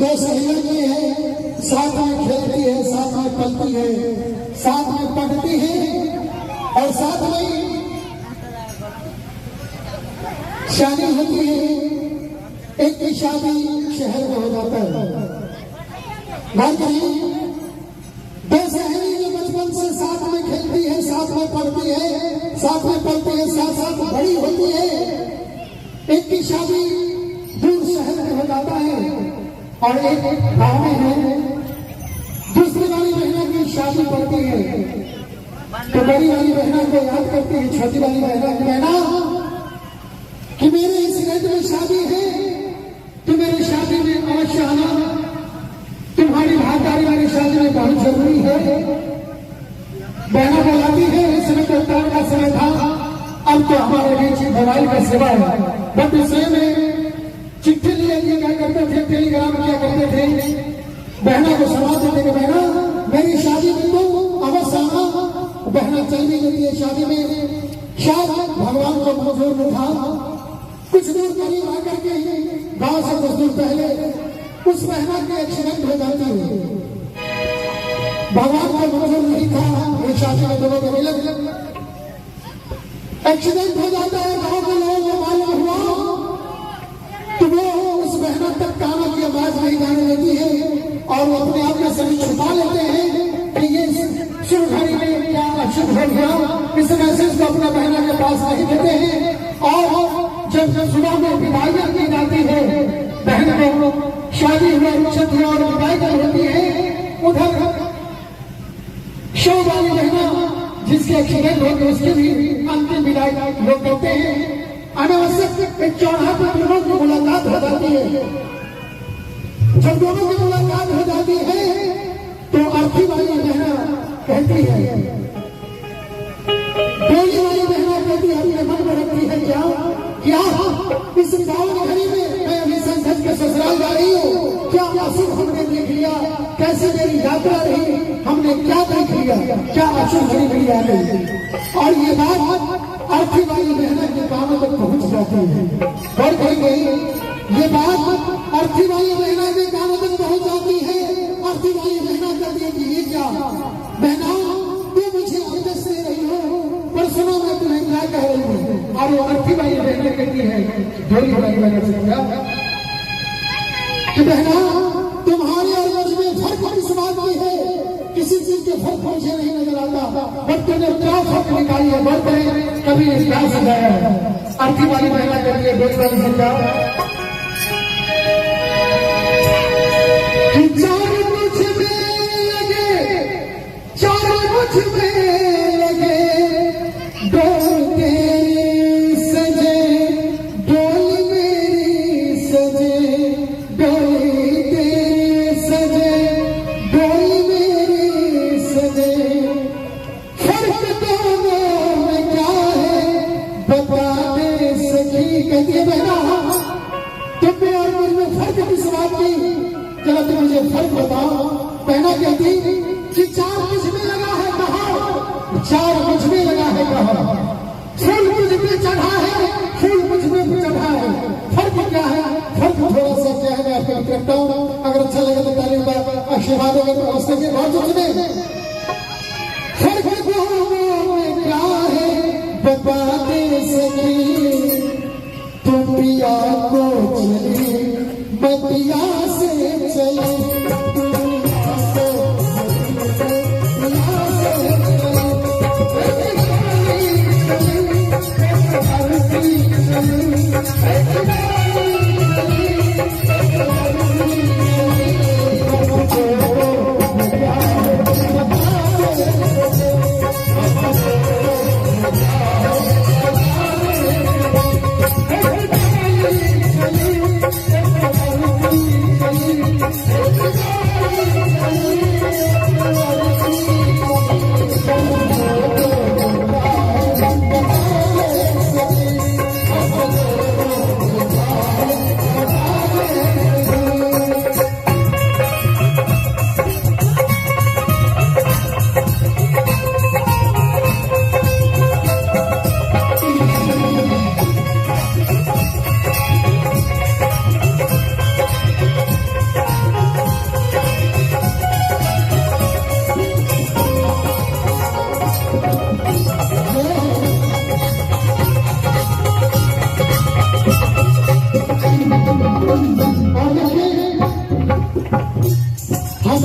दो सहेलियां की है, साथ में खेलती है, साथ में पलती है, साथ में पढ़ती है और साथ में शादी होती है। एक की शादी शहर में हो जाता है। बात करें दो सहेली जो बचपन से साथ में खेलती है, साथ में पढ़ती है, साथ में पढ़ती है, साथ साथ बड़ी होती है। एक की शादी दूर शहर में हो जाता है और एक गांव में है। दूसरी वाली बहना की शादी पड़ती है तो बड़ी वाली बहना को याद करती है छोटी वाली बहना की, बहना कि मेरे इस घर में शादी है, तो मेरी शादी में अवश्य आना, तुम्हारी भागीदारी मेरी शादी में बहुत जरूरी है। बहना बुलाती है, इस समय तो उतार का समय था, अब तो हमारे बीच मोबाइल का सेवा है, बट दूसरे में चिट्ठी लिए क्या करते थे, टेलीग्राम क्या करते थे, बहना को सलाह देते कि बहना मेरी शादी में तो अवश्य आना। बहना चल भी गई है शादी में, शायद भगवान को मंजूर न था। कुछ दूर करीब आकर के गांव से कुछ दूर पहले उस बहना की एक्सीडेंट हो जाती है। भगवान को मंजूर नहीं था ये शादी में दोनों को मिले, एक्सीडेंट हो जाता है। गांव के लोगों को मालूम हुआ तो वो उस बहना तक कानों की आवाज नहीं जाने देती है और वो अपने आप में सभी छुपा लेते हैं कि ये शुभ घड़ी में क्या अशुभ हो गया। इस मैसेज को अपना बहना के पास नहीं देते हैं और जब सुबह में विदाइयां की जाती है, बहन को शादी हुआ छठी और विदाई होती है, उधर शव वाली बहना जिसके एक्सीडेंट होते उसकी भी अंतिम विदाई लोग करते हैं। अनावश्यक एक चौराहे पर दोनों की मुलाकात हो जाती है। जब दोनों की मुलाकात हो जाती है तो अर्थी वाली बहना कहती है, डोली वाली बहना कहती है, अपने मन में रखती है क्या क्या इस गाँव घड़ी में मैं अभी संसद के ससुराल जा रही हूँ, क्या अशुभ हमने देख लिया, कैसे मेरी यात्रा रही, हमने क्या देख लिया, क्या अशुभ घड़ी मेरी आ गई। और ये बात अर्थी वाली बहना के कानों तक पहुंच जाती है और कहेंगे ये बात अर्थी वाली बहना के कानों तक पहुंच जाती है। अर्थी वाली बहना कहती है कि ये क्या बहना तू मुझे अंदर से रही हो, पर सुनो मैं तुम्हें क्या कह रही हूँ। और वो अर्थी वाली बहना कहती है डोली वाली बहना से क्या कि बहना तुम्हारे और मुझ में फर्क किस बात की है, किसी चीज के फर्क मुझे नहीं नजर आता, बट तुमने क्या फर्क निकाली है बहुत बड़े कभी क्या सजाया है। अर्थी वाली बहना कहती है डोली वाली से क्या चार मुझ में लगे, चार मुझ में लगे, डोल तेरी सजे, डोल मेरी सजे, डोली तेरी सजे, डोल मेरी सजे, फर्क दोनों में क्या है बता दे सखी। कहती है बहना तुम्हें और मुझ में फर्क किस बात की, चलो तुम मुझे फर्क बताओ। बहना कहती कि चार मुझ में लगा है कहा, चार मुझ में लगा है कहा, फूल मुझ में चढ़ा है, फूल मुझ में चढ़ा है, फर्क क्या है, फर्क थोड़ा सा क्या है मैं आपको करता हूँ, अगर अच्छा लगे तो ताली का आशीर्वाद होगा तो उससे भी बहुत सुने। फर्क दोनों में क्या है बता दे सकी, तुम पिया को चली बतिया से चले,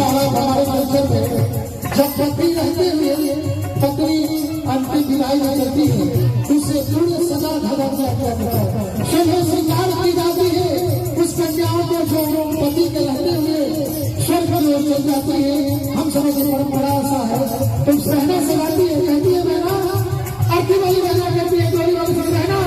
हालात हमारे कल्चर में जब पत्नी रहते हुए पत्नी अंतिम विदाई में चलती है उसे पूर्ण सजा धरा जाता है, शोभा श्रृंगार की जाती है। उस कन्याओं को जो पति के रहते हुए स्वर्ग की ओर चल जाती है। हम समझ परंपरा ऐसा है। तुम सहना सगाती है, कहती है बहना, आखिर वाली बहना कहती है गोली वाली से बहना,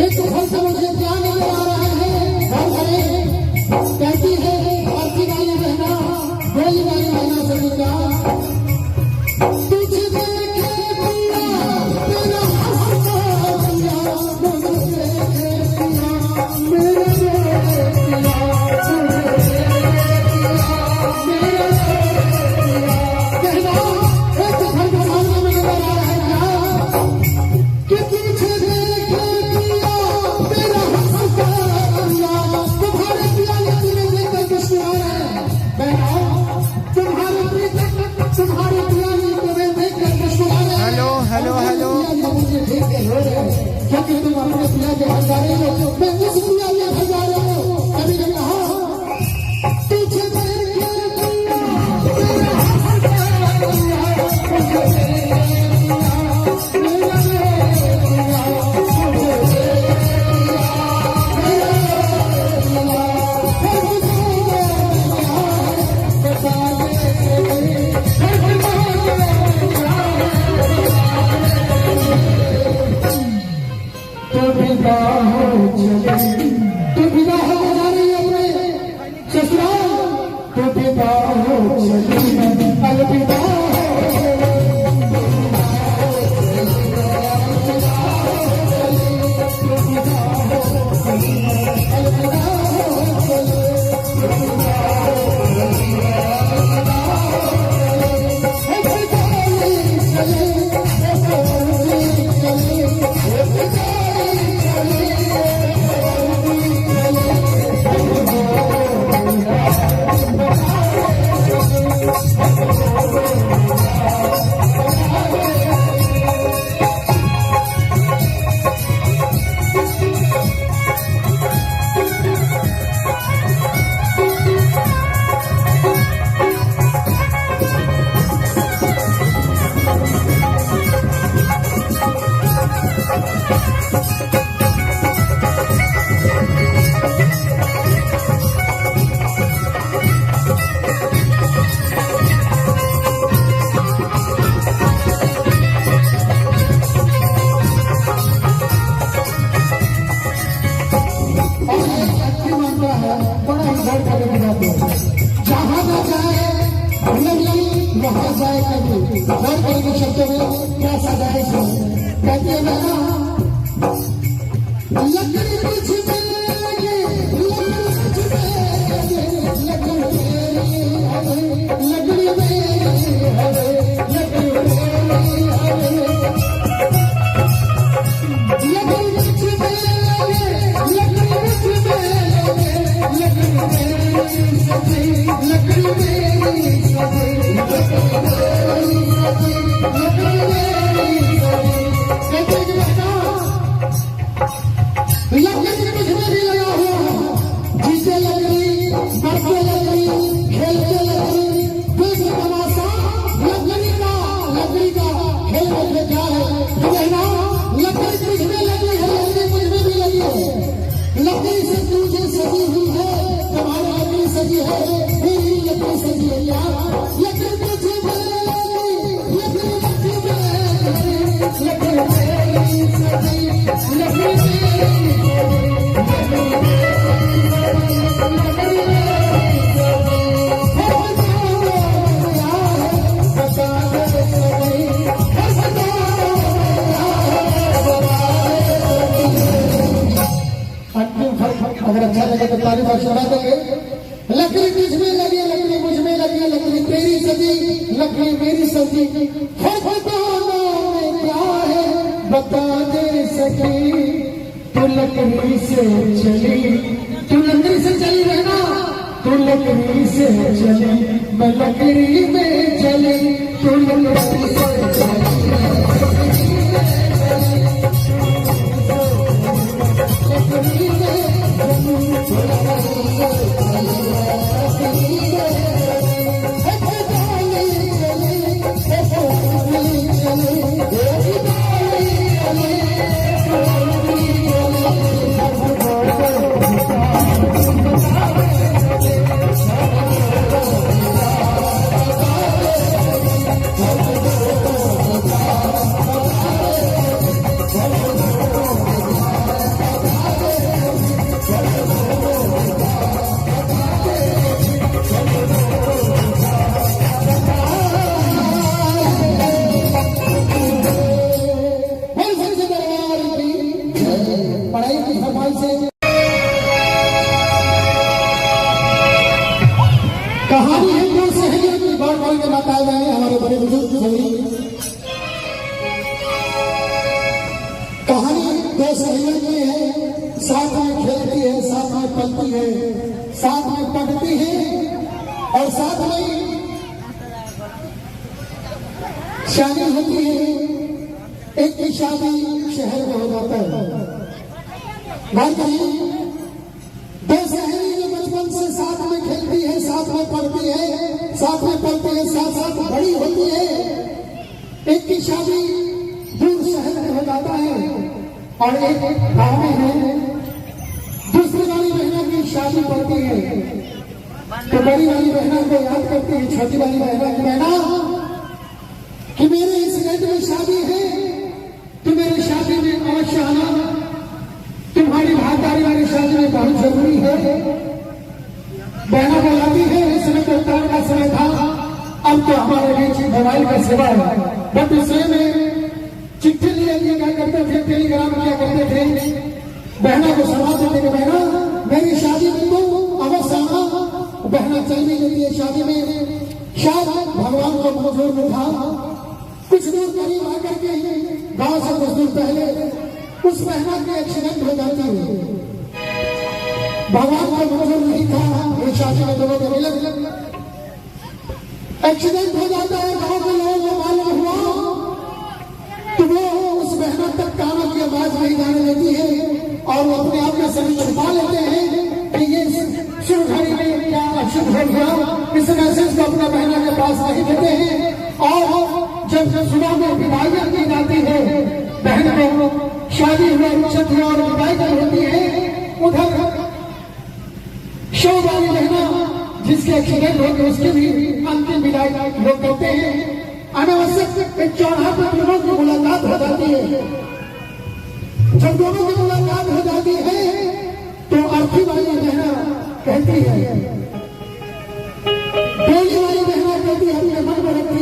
एक तो फल से मुझे क्या नजर आ रहा है, कहती है आरती वाली बहना, गोली वाली बहना से निका तुझे देखे पिया तेरा हंसता पिया, मुझे देखे पिया मेरे पिया, हेलो हेलो क्या तुम अपने पिया के घर जा रहे हो, मैं उस पिया के घर जा रहा हूँ। कभी ने कहा तुझे हेलो वहां जाए कभी और कभी शब्दों में क्या सजाए कहती है बहना लकड़ी कुछ में लगे लकड़ी अगर अच्छा लगे तो तारीफ सुना देंगे। लकड़ी तुझ में लगी, लकड़ी मुझ में लगी, लकड़ी तेरी सजी, लकड़ी मेरी सजी, फर्क में क्या है बता दे सकी। तू लकड़ी से चली, तू लकड़ी से चली रहना, तू लकड़ी से चली, मैं लकड़ी में चली, तू लकड़ी से चली। कहानी है दो सहेलियों की, बार बार के बताए गए हैं हमारे बड़े बुजुर्ग सहेली। कहानी दो सहेलियों की है, साथ में खेलती है, साथ में पलती है, साथ में पढ़ती है और साथ में शादी होती है। एक की शादी शहर में हो जाता है। बात करिए दो सहेली जो बचपन से साथ में खेलती है, साथ में पढ़ती है, साथ में पढ़ती है, साथ साथ बड़ी होती है। एक की शादी दूर शहर में हो जाता है और एक गांव में है। दूसरी वाली बहना की शादी पड़ती है तो बड़ी वाली बहना को याद करती है छोटी वाली बहना की, बहना कि मेरे इस घर में शादी है, तो मेरी शादी में अवश्य आना, तुम्हारी भागीदारी वाली शादी में बहुत जरूरी है। बहना बुलाती है, इस समय तो उतार का समय था, अब तो हमारे बीच मोबाइल का सेवा है, बट उसमें में चिट्ठी लिया क्या करते थे, टेलीग्राम क्या करते थे, बहना को सुना देते कि बहना मेरी शादी में तो अवश्य आना। बहना चल भी लेती है शादी में, शायद भगवान को मंजूर में था। कुछ दूर करीब आकर के गांव से कुछ दूर पहले उस बहना की एक्सीडेंट हो जाती है। भगवान को मंजूर नहीं था, ये शादी में दोनों को मिले एक्सीडेंट हो जाता है। गांव के लोगों को मालूम हुआ तो वो उस बहना तक कानों की आवाज नहीं जाने देती है और वो अपने आप में सभी छुपा लेते हैं कि ये शुभ घड़ी में क्या अशुभ हो गया। इस मैसेज को अपना बहना के पास नहीं देते हैं और जब सुबह में विदाई की जाती है, बहन को शादी हुए छठी और विदाई की होती है, उधर शव वाली बहना जिसके एक्सीडेंट होते उसकी भी अंतिम विदाई लोग करते हैं। अनावश्यक एक चौराहे पर दोनों की मुलाकात हो जाती है। जब दोनों की मुलाकात हो जाती है तो अर्थी वाली बहना कहती है, डोली वाली बहना कहती है, अपने मन में रखती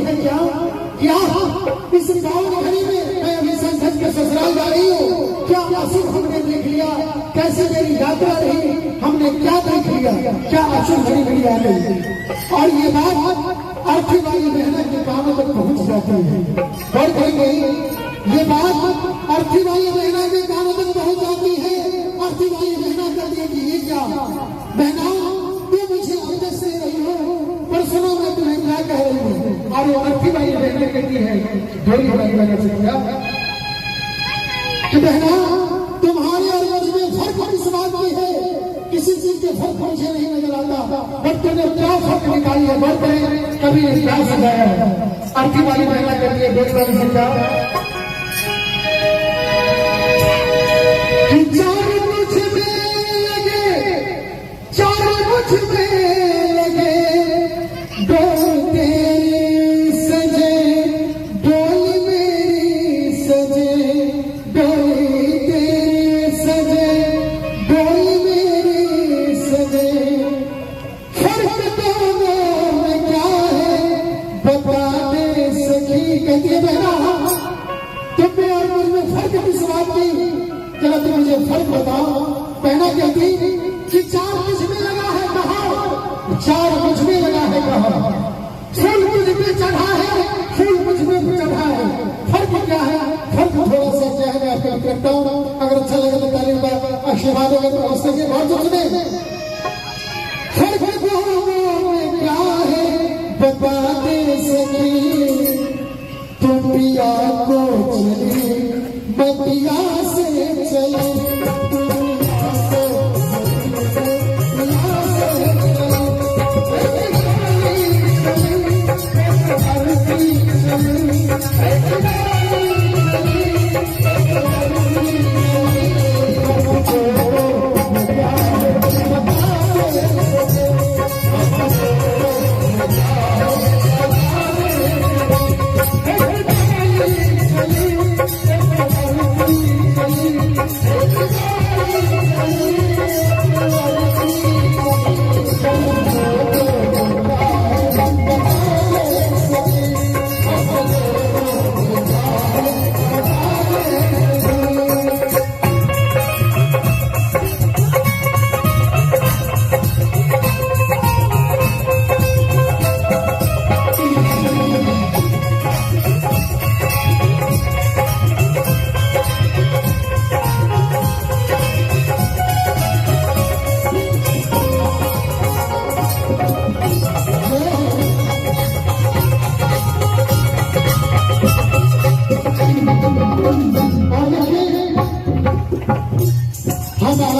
हमने क्या देख लिया, क्या अचूक घड़ी घड़ी आ गई। और ये बात अर्थी वाली बहना के कानों तक पहुंच जाती है। और कहेंगे ये बात अर्थी वाली बहना के कानों तक पहुंच जाती है। अर्थी वाली बहना कहती है कि ये क्या बहना, तू मुझे अंदर से रही हो, पर सुनो मैं तुम्हें क्या कह रही हूँ। और वो अर्थी वाली बहना कहती है ढोली वाली बहना से क्या कि बहना तुम्हारे और मुझ में फर्क इस बात की है, किसी चीज के फर्क मुझे नहीं नजर आता, बट तुमने क्या फर्क निकाली है, बट कभी ने क्या सजाया है। अर्थी वाली बहना कहती है ढोली वाली से क्या कि चार मुझ में लगे, चार मुझ में लगे, डोल तेरी सजे, डोल मेरी सजे, डोली तेरी सजे, डोल मेरी सजे, फर्क दोनों में क्या है बता दे सखी। कहती है बहना तुम में और मुझ में फर्क किस बात की, जरा तुम मुझे फर्क बताओ। बहना कहती कि चार मुझ में लगा है कहा, चार मुझ में लगा है कहा, फूल मुझ में चढ़ा है, फूल मुझ में चढ़ा है, फर्क क्या है। फर्क थोड़ा सा क्या है मैं आपको करता हूँ, अगर अच्छा लगे तो ताली का आशीर्वाद होगा तो हौसले के बहुत सुने। फर्क में क्या है बता दे सकी, तुम पिया को चली मतिया से चले,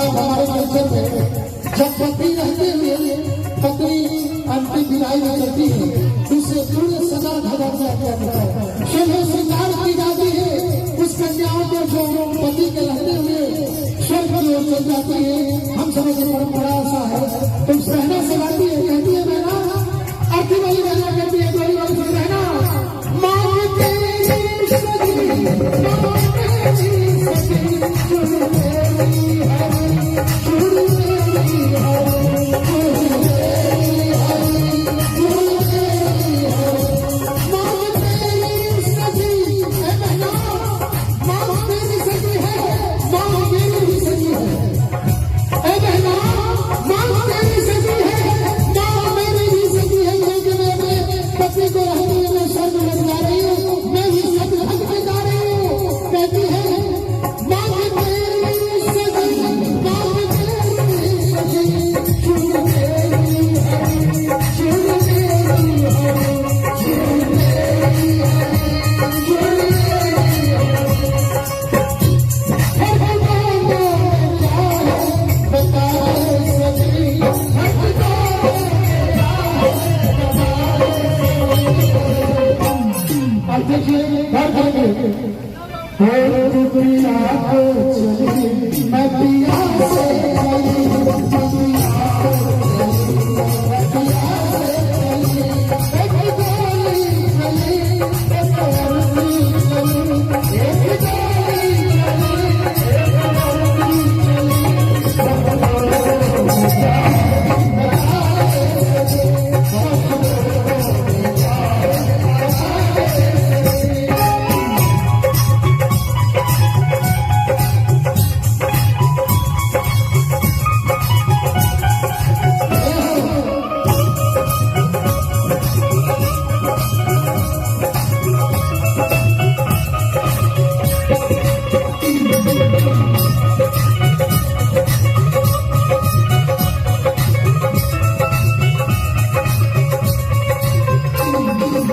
हमारे कल्चर में जब पत्नी रहते हुए पत्नी अंतिम विदाई में करती है, उससे पूरे सदा धरा जाता है, सुबह श्रृंगार की जाती है। उस कन्याओं को जो पति के रहते हुए स्वर्ग की ओर चल जाती है। हम समझ परंपरा ऐसा है। तो उस बहना से गाती है, कहती है बहना, अर्थी वाली बहना कहती है गोली वाली से बहना, माँ तेरी सजी, माँ तेरी सजी,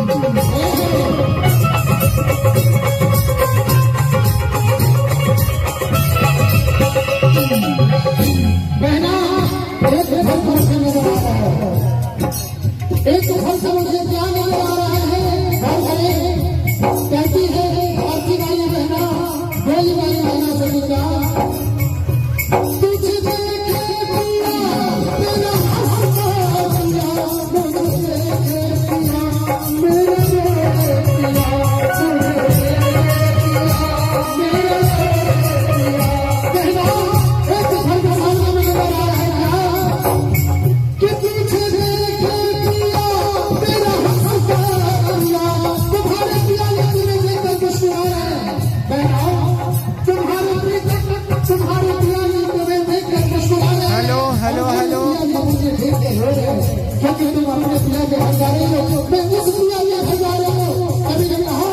बहना एक फल से नजर आ रहा है, एक फल से मुझे क्या नजर आ रहा है। कहती है आरती वाली बहना, बोली वाली बहना से क्या तुझे देखे पिया तेरा हंसता पिया, मुझे देखे पिया मेरे पिया, क्योंकि तुम अपने पिया के हजारे हो, मैं उस पिया के हजारे हो। कभी कभी तुझे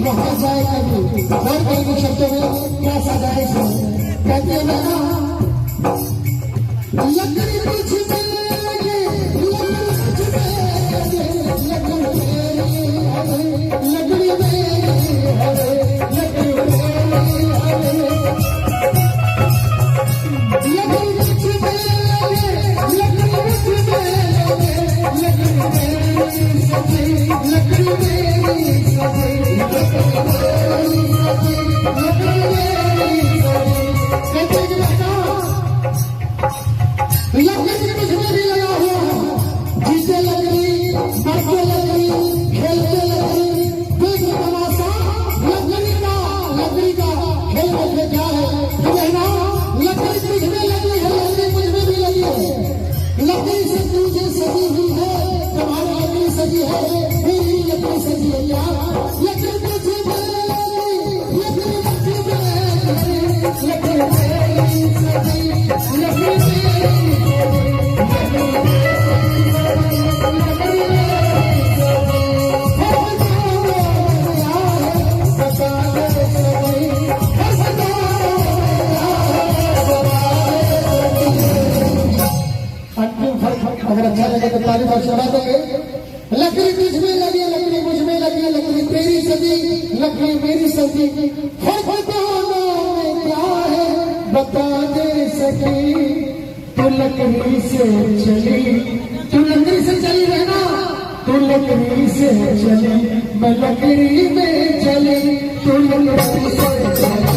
वहां जाए कभी और कई शब्दों में क्या सजाए कहते हैं ना लकड़ी कुछ अगर अच्छा लगे तो तारीफ आशीर्वाद देंगे। लकड़ी तुझ में लगी, लकड़ी मुझ में लगी, लकड़ी तेरी सजी, लकड़ी मेरी सजी, फर्क दोनों में क्या है बता दे सकी। तू लकड़ी से चली, तू लकड़ी से चली रहना, तू लकड़ी से चली, मैं लकड़ी में चली, तू लकड़ी से चली।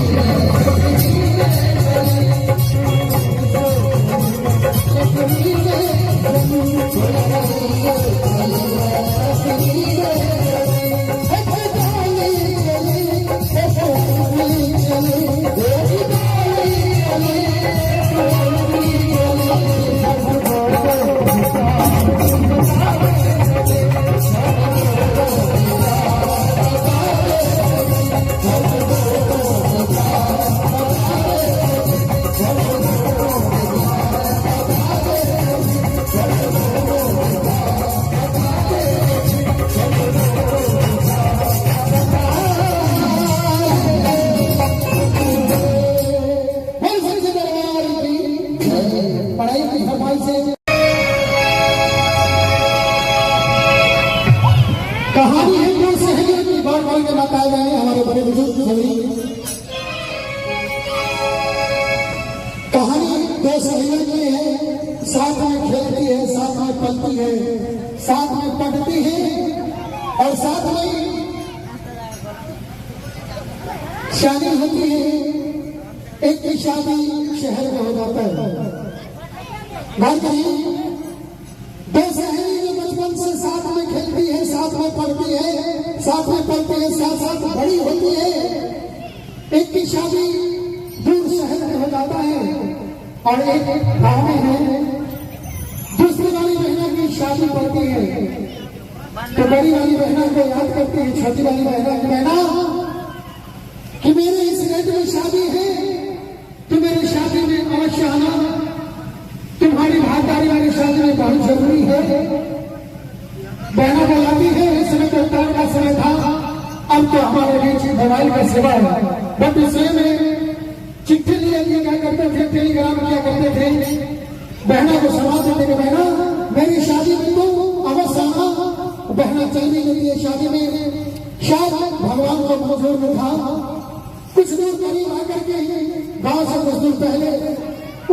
पढ़ाई की सफाई से कहानी है जो सहेलियों की बात बोल के बताए गए हमारे बड़े बुजुर्ग सभी। कहानी दो सहेलियों की है, साथ में खेलती है, साथ में पलती है, साथ में पढ़ती है और साथ में शादी होती है। एक की शादी शहर में हो जाता है। बात करिए दो सहेली जो बचपन से साथ में खेलती है, साथ में पढ़ती है, साथ में पढ़ती है, साथ साथ बड़ी होती है। एक की शादी दूर शहर में हो जाता है और एक गांव में है। दूसरी वाली बहना की शादी पड़ती है तो बड़ी वाली बहना को याद करती है छोटी वाली बहना की, बहना कि मेरे इस डेट में शादी है, तो मेरी शादी में अवश्य आना, तुम्हारी भागीदारी वाली शादी में बहुत जरूरी है। बहना बुलाती है। इस समय तो उतार का समय था, अब तो हमारे बीच मोबाइल का सेवा है, बट उसमें में चिट्ठी लिए क्या करते थे, टेलीग्राम क्या करते थे, बहना को समा देते कि बहना मेरी शादी में तो अवश्य आना। बहना चल भी गई है शादी में, शायद भगवान को मंजूर में था। कुछ दूर करीब आकर के गांव से कुछ दूर पहले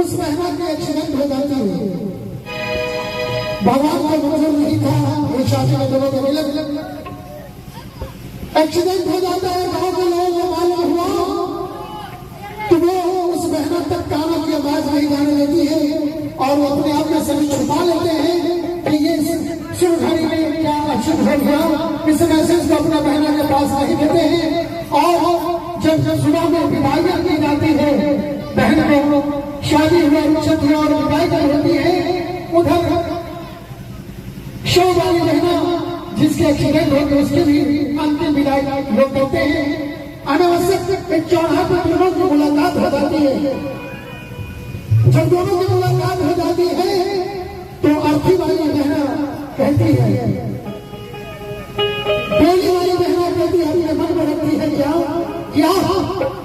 उस बहना के एक्सीडेंट हो जाती है। भगवान को मंजूर नहीं था, ये शादी में दोनों को मिले एक्सीडेंट हो जाता है। गांव के लोगों को मालूम हुआ तो वो उस बहना तक कानों की आवाज नहीं जाने देती है और वो अपने आप में सभी छुपा लेते हैं कि ये शुभ घड़ी में क्या अशुभ हो गया। इस मैसेज को अपना बहना के पास नहीं देते हैं और जब सुबह में विदाई की जाती है, बहन को शादी हुआ छठी और विदाई होती है, उधर शो वाली बहना जिसके एक्सीडेंट होते उसकी भी अंतिम विदाई लोग करते हैं। अनावश्यक एक चौराहे पर दोनों की मुलाकात हो जाती है। जब दोनों की मुलाकात हो जाती है तो अर्थी वाली बहना कहती है, बोली वाली बहना कहती है, अपने मन में रखती है क्या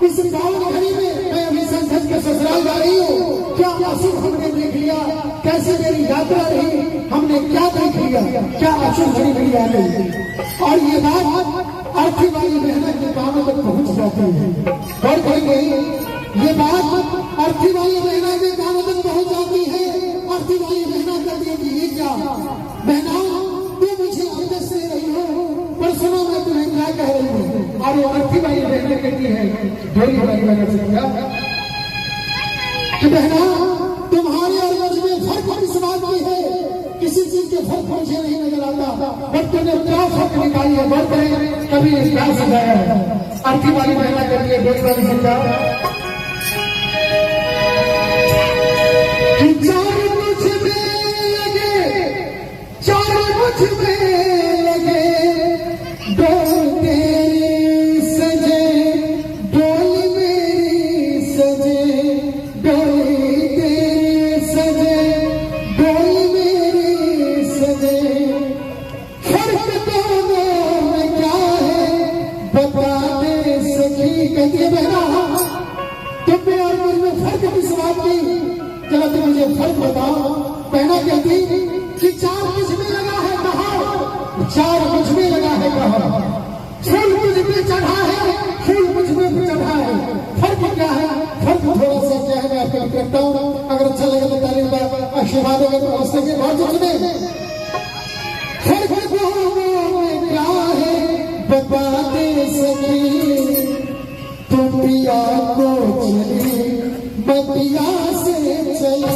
इस गाँव घड़ी में मैं अभी संसद के ससुराल जा रही हूँ, क्या अशुभ हमने देख लिया, कैसे मेरी यात्रा रही, हमने क्या देख लिया, क्या अशुभ घड़ी मेरी आ गई। और ये बात अर्थी वाली बहना के कानों तक पहुंच जाती है। और कहेंगे ये बात अर्थी वाली बहना के कानों तक पहुंच जाती है। अर्थी वाली बहना कहती है कि ये क्या बहना तू मुझे आदेश दे रही हो, पर सुनो मैं तुम्हें क्या कह रही हूँ। और वो अर्थी वाली बहना कहती है ढोली वाली बहना से कि बहना तुम्हारे और मुझ में फर्क इस बात की है, किसी चीज के फर्क मुझे नहीं नजर आता, बट तुमने क्या फर्क निकाली है, बहुत करें कभी क्या सजाया है। अर्थी वाली बहना कहती है ढोली वाली से क्या कि चार मुझ में लगे, चार मुझ में लगे, डोल तेरी सजे, डोल मेरी सजे, डोली तेरी सजे, डोल मेरी सजे, फर्क दोनों में क्या है बता दे सखी। कहती है बहना तुम में और मुझ में फर्क किस बात की, चलो तुम मुझे फर्क बताओ। बहना कहती कि चार मुझ में लगा है कहा, चार मुझ में लगा है कहा, फूल मुझ में चढ़ा है, फूल मुझ में चढ़ा है, फर्क क्या है, फर्क थोड़ा सा क्या है मैं आपको करता हूँ। अगर अच्छा लगे तो तारीफ आशीर्वाद होगा तो हौसले के बाद सुने। फर्क में क्या है बता दे सकी, तुम पिया को चले मैं पिया से चले,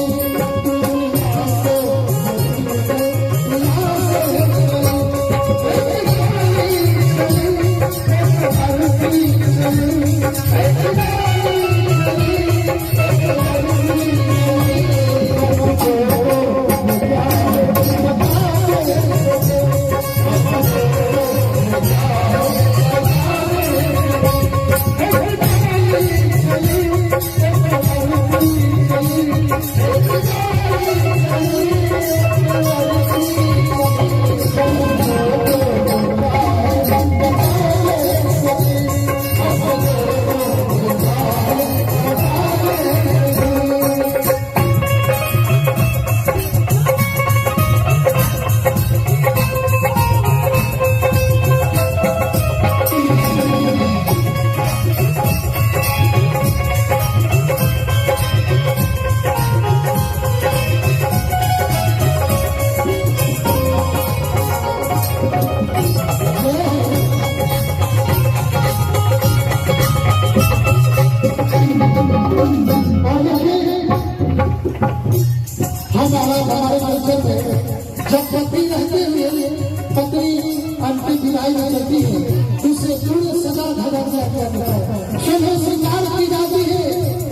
जब पति रहते हुए पत्नी अंतिम विदाई में चलती है उसे पूरे सदा धर्म करता है, सुबह श्रृंगार की जाती है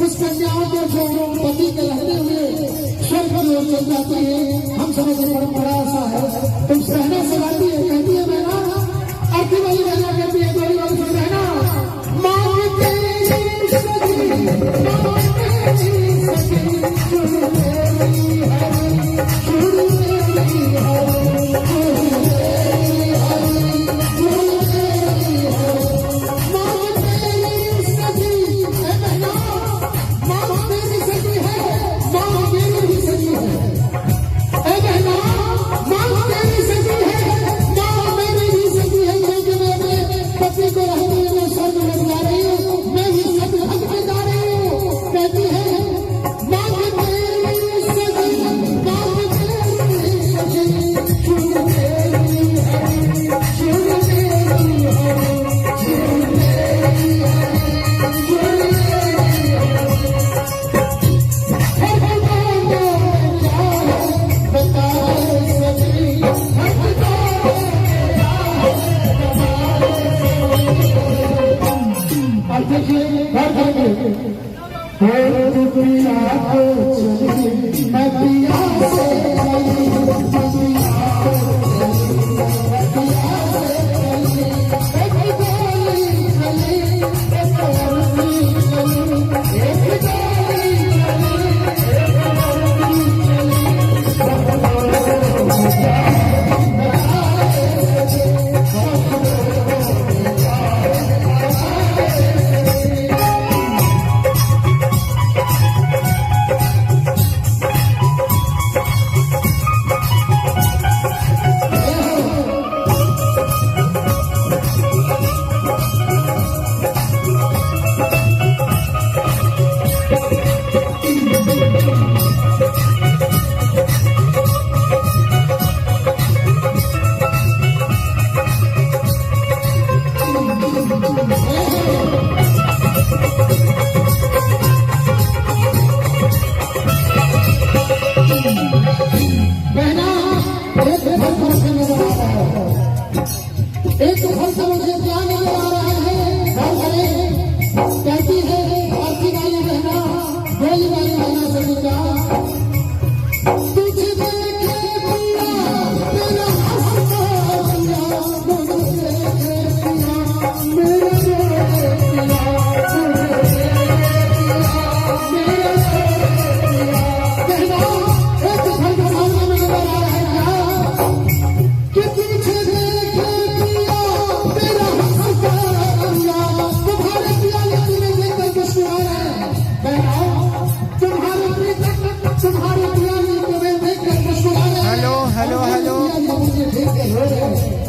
उस कन्याओं को जो पति के रहते हुए स्वर्ग की ओर चल जाती है। हम समझ परंपरा ऐसा है, तुम सहना सलाती है, कहती है बहना, आरती वाली बहना कहती है गोरी वाली से बहना,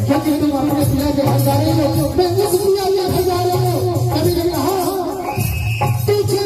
क्योंकि तुम अपने पिया के घर जा रहे हो, मैं उस पिया के घर जा रहा हूँ। कभी ने कहा तुझे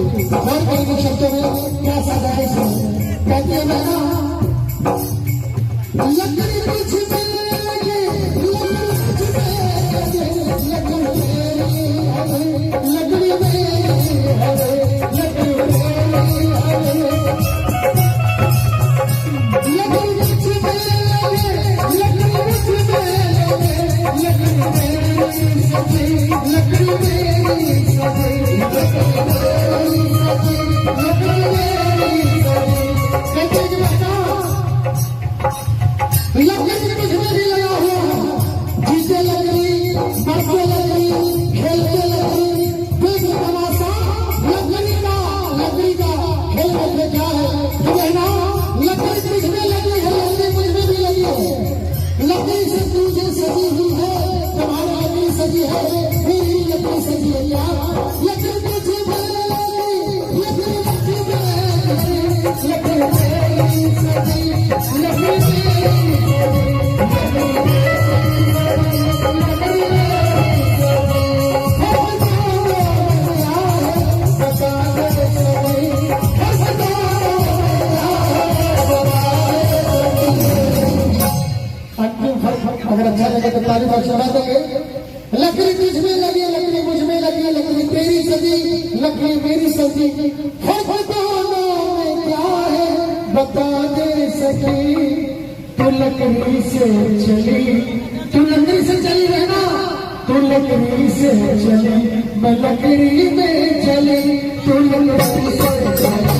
की और कई शब्दों में क्या साझा है कहती है बहना लकड़ी कुछ में लगे लकड़ी अगर अच्छा लगे तो तारीफ आशीर्वाद देंगे। लकड़ी तुझ में लगी, लकड़ी मुझ में लगी, लकड़ी तेरी सजी, लकड़ी मेरी सजी, फर्क दोनों में क्या है बता दे सकी। तू लकड़ी से चली, तू लकड़ी से चली रहना, तू लकड़ी से चली, मैं लकड़ी में चली, तू लकड़ी से चली।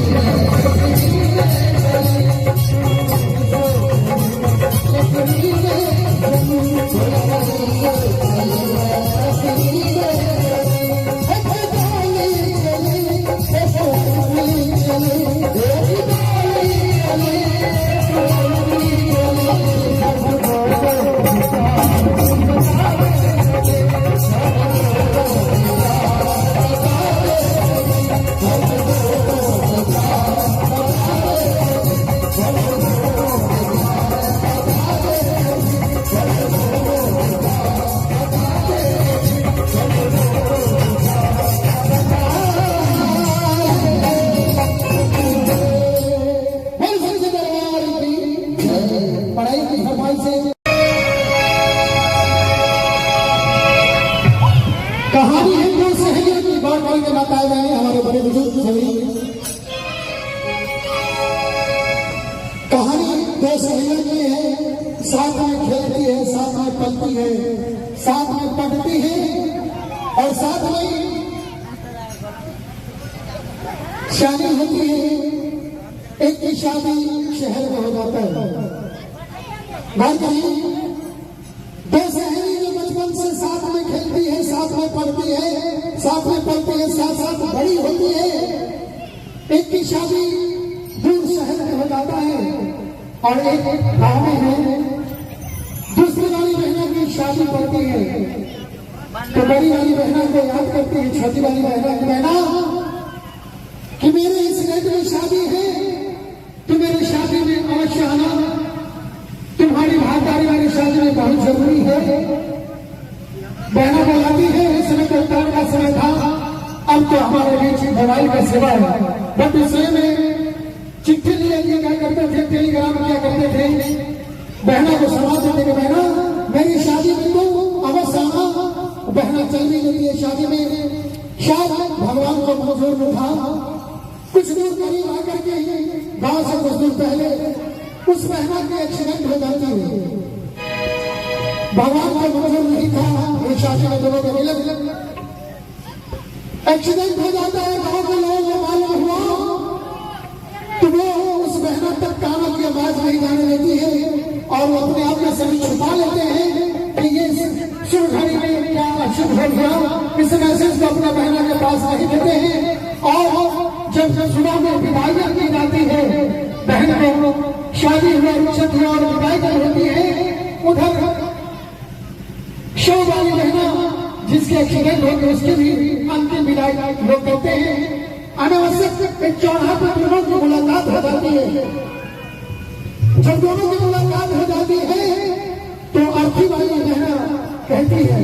कहानी है दो सहेलियों की, बहुत बड़ी के बताए जाए हमारे बड़े बुजुर्ग सभी। कहानी दो सहेलियों की है, साथ में खेलती है, साथ में पलती है, साथ में पढ़ती है और साथ में शादी होती है। एक की शादी शहर में हो जाता है। बात करें दो सहेली जो बचपन से साथ में खेलती है, साथ में पढ़ती है, साथ में पढ़ती है, साथ साथ बड़ी होती है। एक की शादी दूर शहर में हो जाता है और एक गांव में है। दूसरी वाली बहना की शादी पड़ती है तो बड़ी वाली बहना को याद करती है छोटी वाली बहना की, बहना कि मेरे इस घर में शादी है, तो मेरी शादी में अवश्य आना, तुम्हारी भागीदारी वाली शादी में बहुत जरूरी है। बहना बुलाती है, इस समय तो उतार का समय था, अब तो हमारे बीच मोबाइल का सेवा है, बट उसमें में चिट्ठी लिए क्या करते थे, टेलीग्राम क्या करते थे, बहना को सलाह देते कि बहना मेरी शादी में तो अवश्य आना। बहना चल भी लेती है शादी में, शायद भगवान को मंजूर न था। कुछ दूर करीब आकर के गांव से कुछ दूर पहले उस बहना की एक्सीडेंट हो जाती है। भगवान को मंजूर नहीं था, ये शादी में दोनों को मिले एक्सीडेंट हो जाता है। गांव के लोगों को मालूम हुआ तो वो उस बहना तक कानों की आवाज नहीं जाने देती है और वो अपने आप में सभी छुपा लेते हैं कि ये शुभ घड़ी में क्या अशुभ हो गया। इस मैसेज को अपने बहना के पास नहीं देते हैं और जब सुबह में विदाई की जाती है, बहन को शादी हुआ रुखसत हुआ और विदाई कर होती है, उधर शो वाली बहना जिसके एक्सीडेंट हो गए उसकी भी अंतिम विदाई लोग करते हैं। अनावश्यक एक चौराहा पर दोनों की मुलाकात हो जाती है। जब दोनों की मुलाकात हो जाती है तो अर्थी वाली बहना कहती है,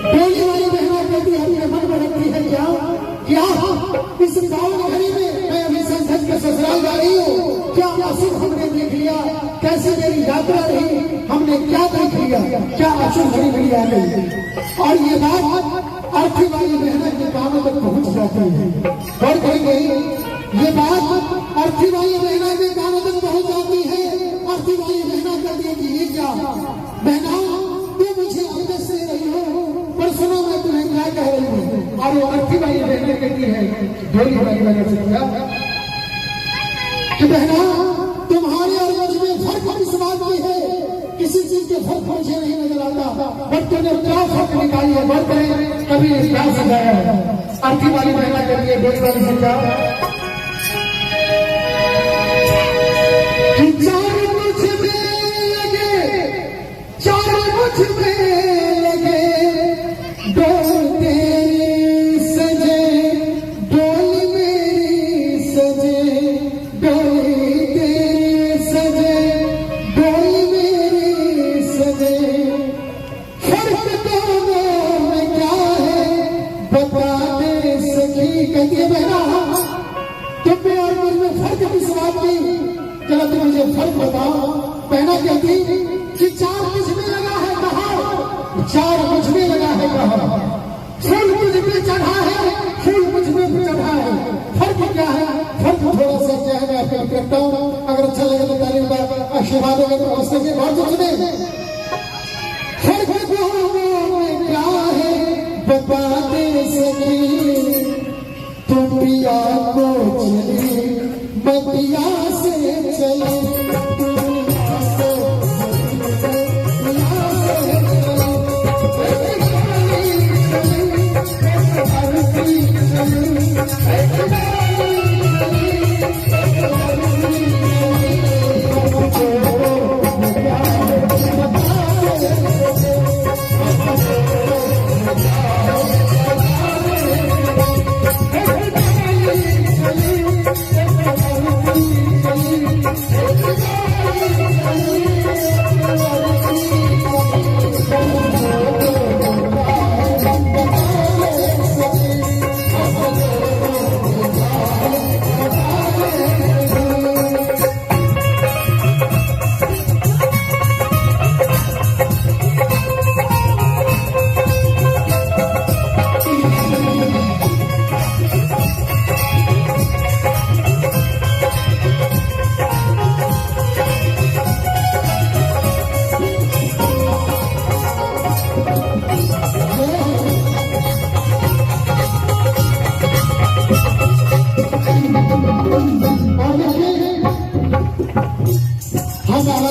बोली वाली बहना कहती है, अपने मन में रखती है क्या क्या इस पावन घड़ी में मैं अभी संसद के ससुराल जा रही हूँ, क्या अशुभ हमने देख लिया, कैसी मेरी यात्रा रही, हमने क्या देख लिया, क्या अशुभ घड़ी घड़ी आ गई। और ये बात अर्थी वाली बहना के कानों तक पहुंच जाती है। और कहेंगे ये बात अर्थी वाली बहना के कानों तक पहुंच जाती है। अर्थी वाली बहना कहती है कि ये क्या बहना, तू मुझे अंदर से रही हो, पर सुनो मैं तुम्हें क्या कह रही हूँ। और वो अर्थी वाली बहना कहती है ढोली वाली बहना से क्या कि बहना तुम्हारे और मुझ में फर्क इस बात की है, किसी चीज के फर्क मुझे नहीं नजर आता, बट तुमने क्या फर्क निकाली है, बढ़ करें कभी क्या सजाया है। अर्थी वाली बहना कहती है ढोली वाली से क्या कि चार मुझ में लगे, चार मुझ में लगे, डोल तेरी सजे, डोल मेरी सजे, डोली तेरी सजे, डोल मेरी सजे, फर्क दोनों में क्या है बता दे सखी। कहती है बहना तुम में और मुझ में फर्क किस बात की, चलो तुम मुझे फर्क बताओ। बहना कहती कि चार मुझ में लगा है कहा, चार मुझ में लगा है कहा, फूल मुझ में चढ़ा है, फूल मुझ में चढ़ा है, फर्क क्या है। फर्क थोड़ा सा क्या है मैं आपको करता हूँ, अगर अच्छा लगे तो तारीफ का आशीर्वाद होगा तो हौसले के बहुत सुने। फर्क में क्या है बता दे सकी, तुम पिया को चली बतिया से चले,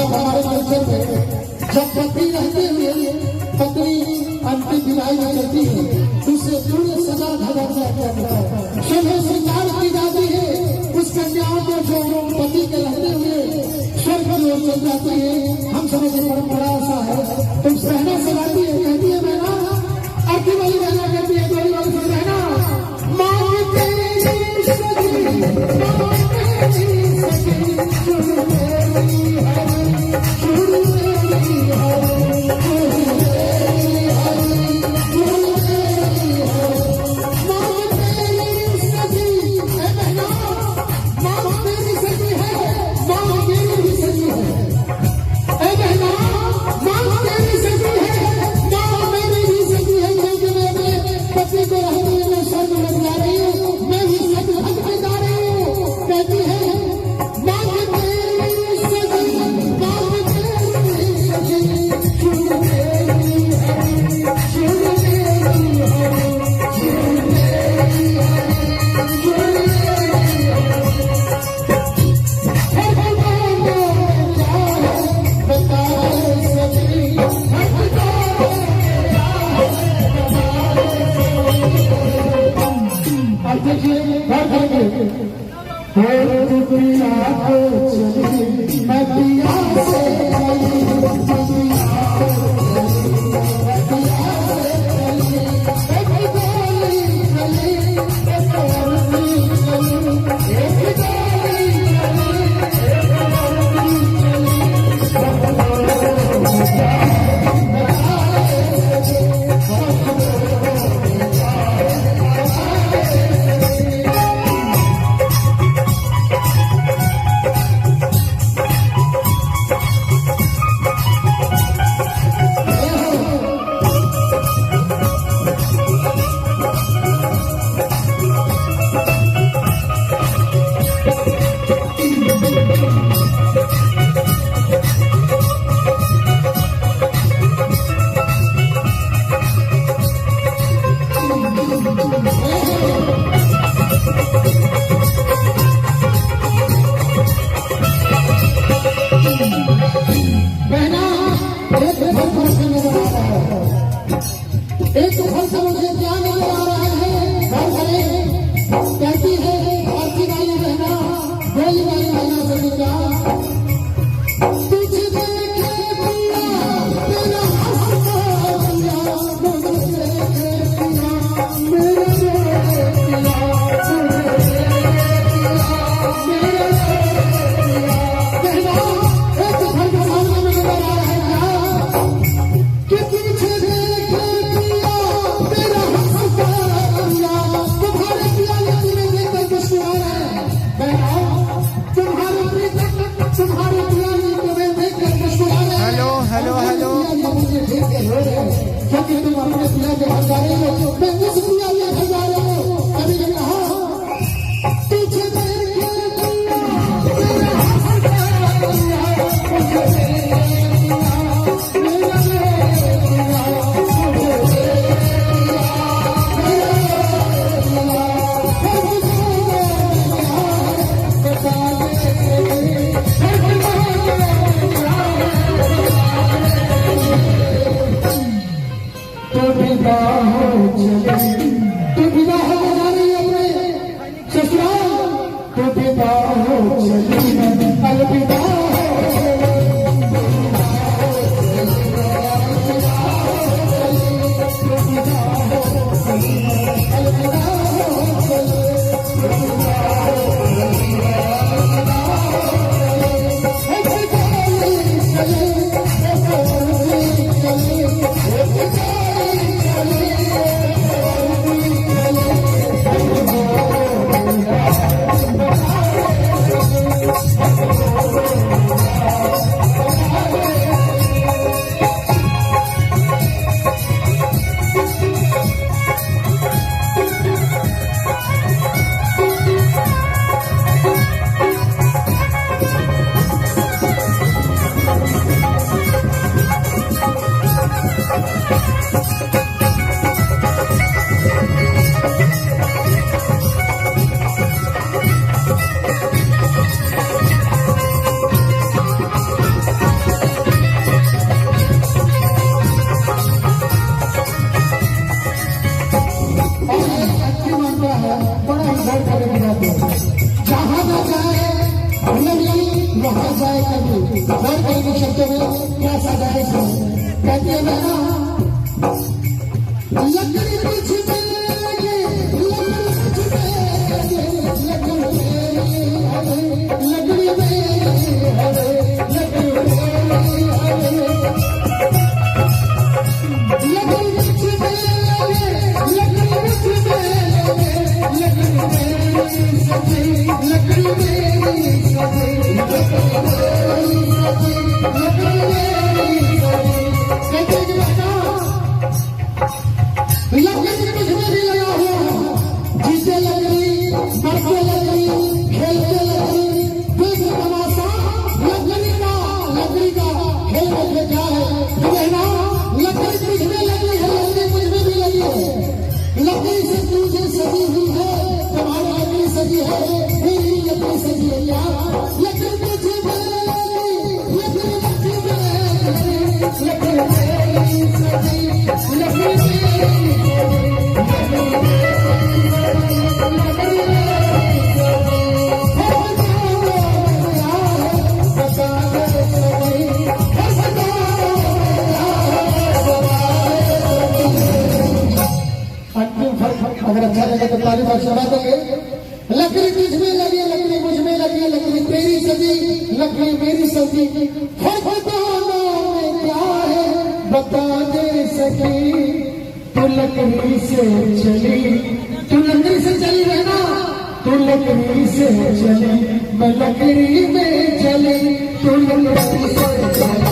हमारे कल्चर में जब पत्नी रहते हुए पत्नी अंतिम विदाई में चलती है, दूसरे पूरे सदा धरा जाता है, सुबह स्वीकार की जाती है। उस कन्याओं को जो पति के रहते हुए स्वर्ग की ओर चल जाती है। हम समझ परंपरा ऐसा है। तुम सहना सलाती है, कहती है बहना, अर्थी वाली बहना कहती है गोली वाली से बहना, माँ तेरी सगी, माँ तेरी सगी, शुरू तेरी हरी, शुरू तेरी हरी, शुरू तेरी हरी, शुरू तेरी हरी, माँ तेरी सगी है बहना, माँ तेरी सगी है, माँ मेरी भी सगी है। ए बहना माँ तेरी सगी है, माँ मेरी भी सगी है, क्योंकि मैं अपने पति को रहते हुए मैं स्वर्ग में जा रही हूँ, मैं भी सतभक्त में जा रही हूँ। कहती है माँ तेरी सगी, माँ तेरी सगी, शुरू तेरी हरी, शुरू तेरी हरी, शुरू तेरी हरी, शुरू तेरी गोली वाली महिला से क्या तुझे देखे पिया तेरा हंसता पिया मुझे देखे पिया मेरे पिया हेलो हेलो क्योंकि तुम अपने पिया के घर जा रहे हो मैं उस पिया के घर जा रहा हूँ कभी ने कहा तुझे वहां जाए कभी और कई शब्दों में क्या सजाए कहती है मैं लकड़ी कुछ अगर अच्छा लगे तो तारीफ आशीर्वाद देंगे। लकड़ी तुझ में लगी, लकड़ी मुझ में लगी, लकड़ी तेरी सजी, लकड़ी मेरी सजी, फर्क दोनों में क्या है बता दे सकी। तू लकड़ी से चली, तू लकड़ी से चली रहना, तू लकड़ी से चली, मैं लकड़ी में चली, तू लकड़ी से चली।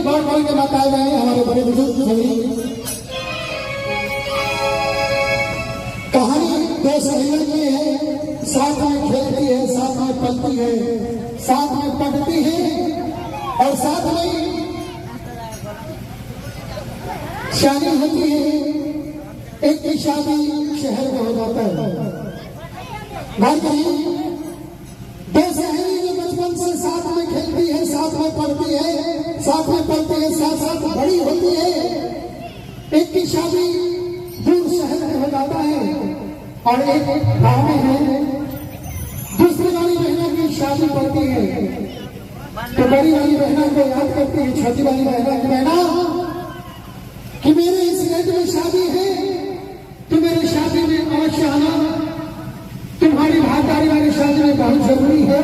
गौर करेंगे माताएं बहनें, हमारे बड़े बुजुर्ग सभी। कहानी दो सहेलियों की है, साथ में खेलती है, साथ में पलती है, साथ में पढ़ती है और साथ में शादी होती है। एक की शादी शहर में हो जाता है। बात करें दो सहेली जो बचपन से साथ में खेलती है, साथ में पढ़ती है, साथ में पढ़ती है, साथ साथ बड़ी होती है। एक की शादी दूर शहर में हो जाता है और एक गांव में है। दूसरी वाली बहना की शादी पड़ती है तो बड़ी वाली बहना को याद करती है छोटी वाली बहना की, बहना कि मेरे इस डेट में शादी है, तो मेरी शादी में अवश्य आना, तुम्हारी भागीदारी वाली शादी में बहुत जरूरी है।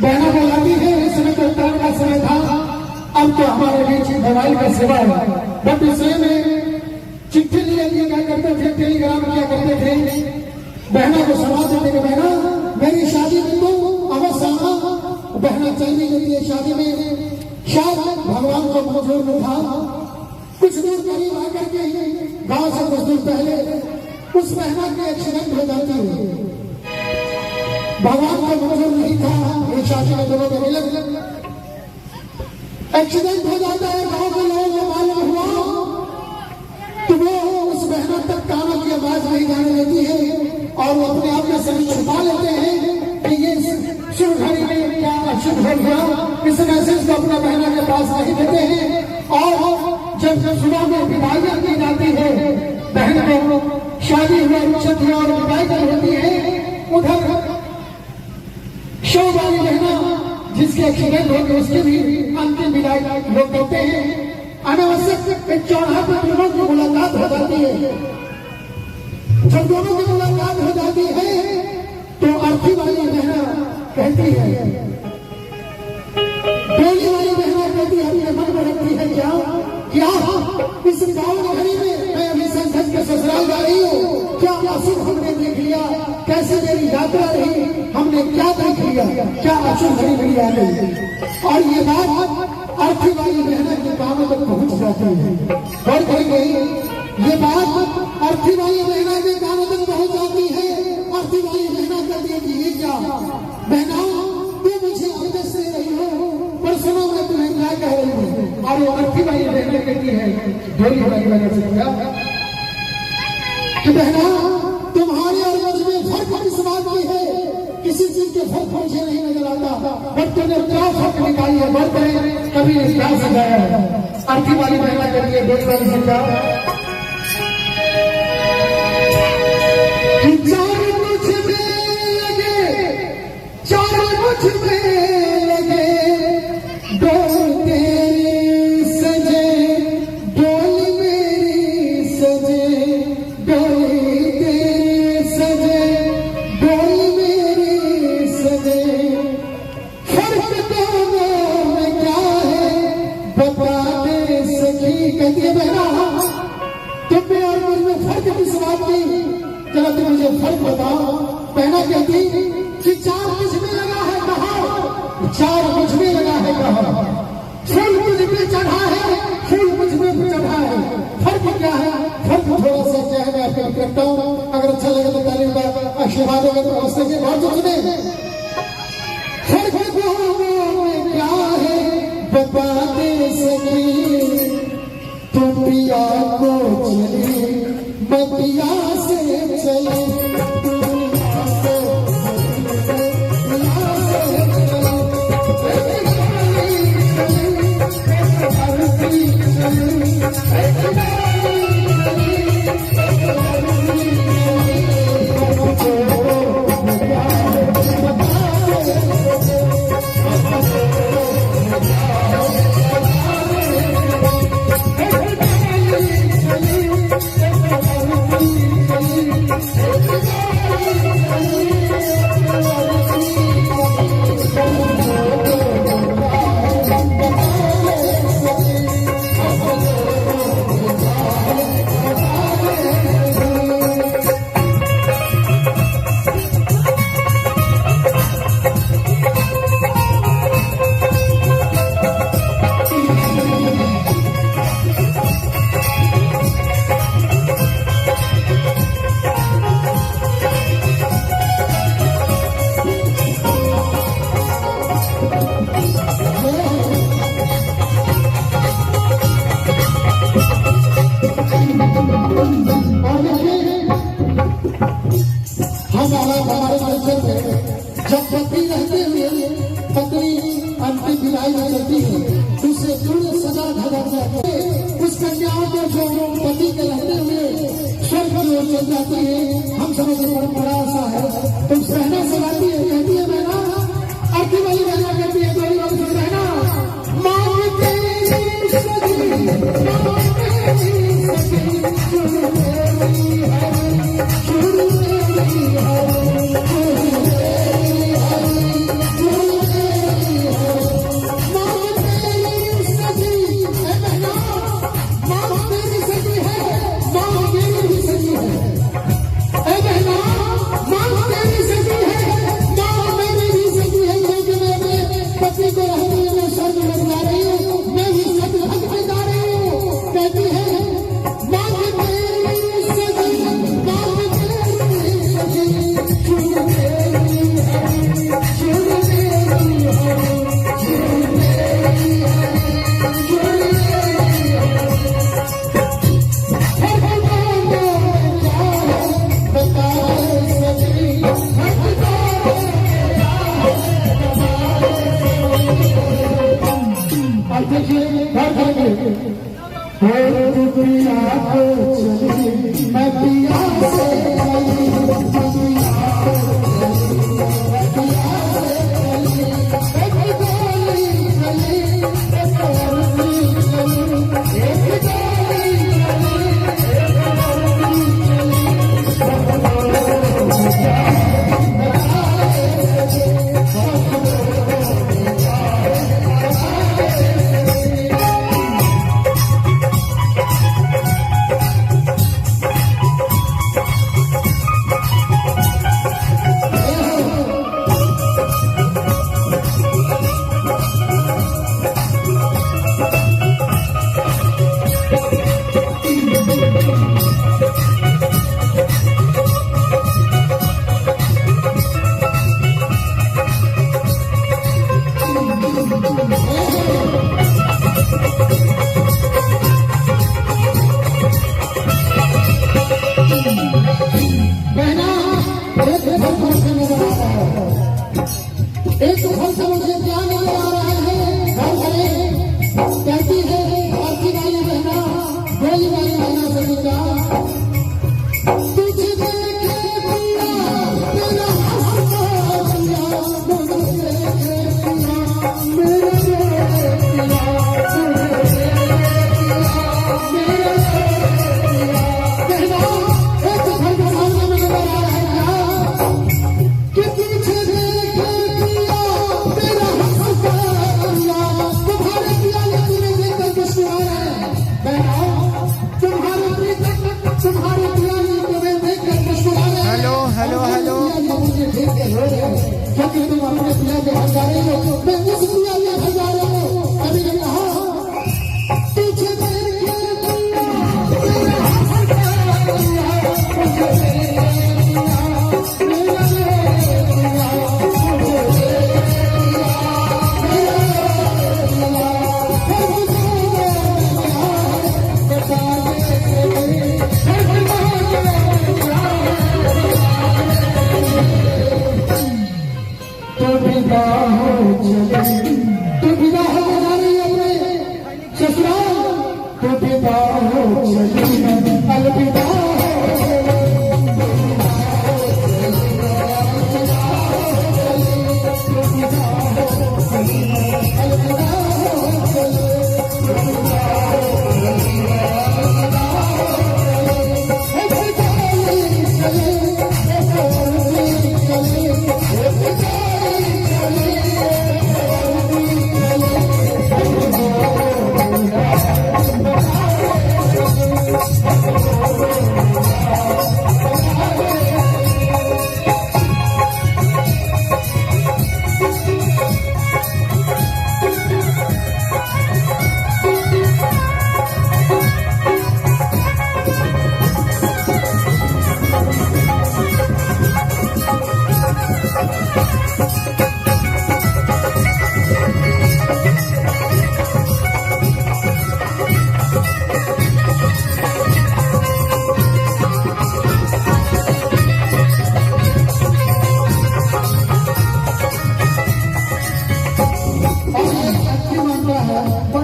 बहना बोलाती है, इस समय तो उतार का समय था, अब तो हमारे बीच मोबाइल का सेवा है, बट इसलिए में चिट्ठी लिया क्या करते थे, टेलीग्राम किया करते थे। बहना को समा देते कि बहना मेरी शादी में तो अवश्य आना। बहना चल नहीं लेती है शादी में, शायद भगवान को मंजूर न था। कुछ दूर करीब आकर के गांव से कुछ दूर पहले उस बहना की एक्सीडेंट हो जाती है। भगवान को मंजूर नहीं था, एक शादी में दोनों को मिले, एक्सीडेंट हो जाता है। गांव के लोगों को मालूम हुआ तो वो उस बहना तक कानों की आवाज नहीं जाने देती है और वो अपने आप में सभी छुपा लेते हैं कि ये शुभ घड़ी में क्या अशुभ हो गया। इस मैसेज को अपना बहना के पास नहीं देते हैं और जब सुबह में विदाइयां की जाती है, बहन को शादी हुआ छठी और विदाई कर होती है, उधर शव वाली बहना जिसके एक्सीडेंट होकर उसके भी अंतिम विदाई लोग करते हैं। अनावश्यक एक चौराहा पर दोनों की मुलाकात हो जाती है। जब दोनों की मुलाकात हो जाती है तो अर्थी वाली बहना कहती है, डोली वाली बहना कहती है, अपने मन में रखती है क्या इस गाँव घड़ी में मैं अभी संसद के ससुराल जा रही हूँ, क्या अशुभ हमने देख लिया, कैसे मेरी यात्रा रही, हमने क्या देख लिया, क्या अशुभ घड़ी मेरी आ गई। और ये बात अर्थी वाली बहना के कानों तक पहुंच जाती है। और कहेंगे ये बात अर्थी वाली बहना के कानों तक पहुंच जाती है। अर्थी वाली बहना कहती है कि ये क्या बहना तू मुझे अंदर से रही हो, पर सुनो मैं तुम्हें क्या कह रही हूँ। और वो अर्थी वाली बहना कहती है डोली वाली बहना से क्या कि बहना तुम्हारे और मुझ में फर्क किस बात की है, किसी चीज के फर्क मुझे नहीं नजर आता, बट तुमने क्या फर्क निकाली है, बढ़ गए कभी क्या सजाया है। अर्थी वाली बहना कहती है डोली वाली से क्या मुझे फर्क बताओ। बहना कहती कि चार मुझ में लगा है कहा, चार मुझ में लगा है कहा, फूल मुझ में चढ़ा है, फूल मुझ में चढ़ा है, फर्क क्या है। फर्क थोड़ा सा क्या है मैं आपको करता हूँ, अगर अच्छा लगे तो तारीफ का आशीर्वाद होगा तो हंसने के बाद सुने। फर्क क्या है बताते सकी, तुम पिया को चली मतिया से चले, से जुड़े सदा धड़क जाते उस कन्याओं को जो पति के रहते हुए स्वर्ग की ओर चल जाती है। हम समझ परंपरा ऐसा है। तुम सहना सलाती है, कहती है बहना, आरती वाली बहना कहती है, थोड़ी बात सुन बहना, माँ तेरी सगी, माँ तेरी सगी, शुरू तेरी हरी, शुरू तेरी हरी, शुरू तेरी हरी, शुरू तेरी हरी, माँ तेरी सगी है बहना, माँ तेरी सगी है, माँ मेरी भी सगी है, ए बहना, माँ तेरी सगी है, माँ मेरी भी सगी है, क्योंकि मैं अपने पति को रहते हुए मैं स्वर्ग में जा रही हूँ, मैं भी सतभक्त में जा रही हूँ। कहती है माँ तेरी सगी, माँ तेरी सगी, शुरू तेरी हरी, शुरू तेरी हरी, शुरू तेरी हरी, शुरू तेरी हरी। बता सगी, अब देखिए घर हो पिया को चली, मैं पिया से चली, पिया को चली, मैं पिया से चली, एक गोली चली, एक गोली चली, एक गोली चली,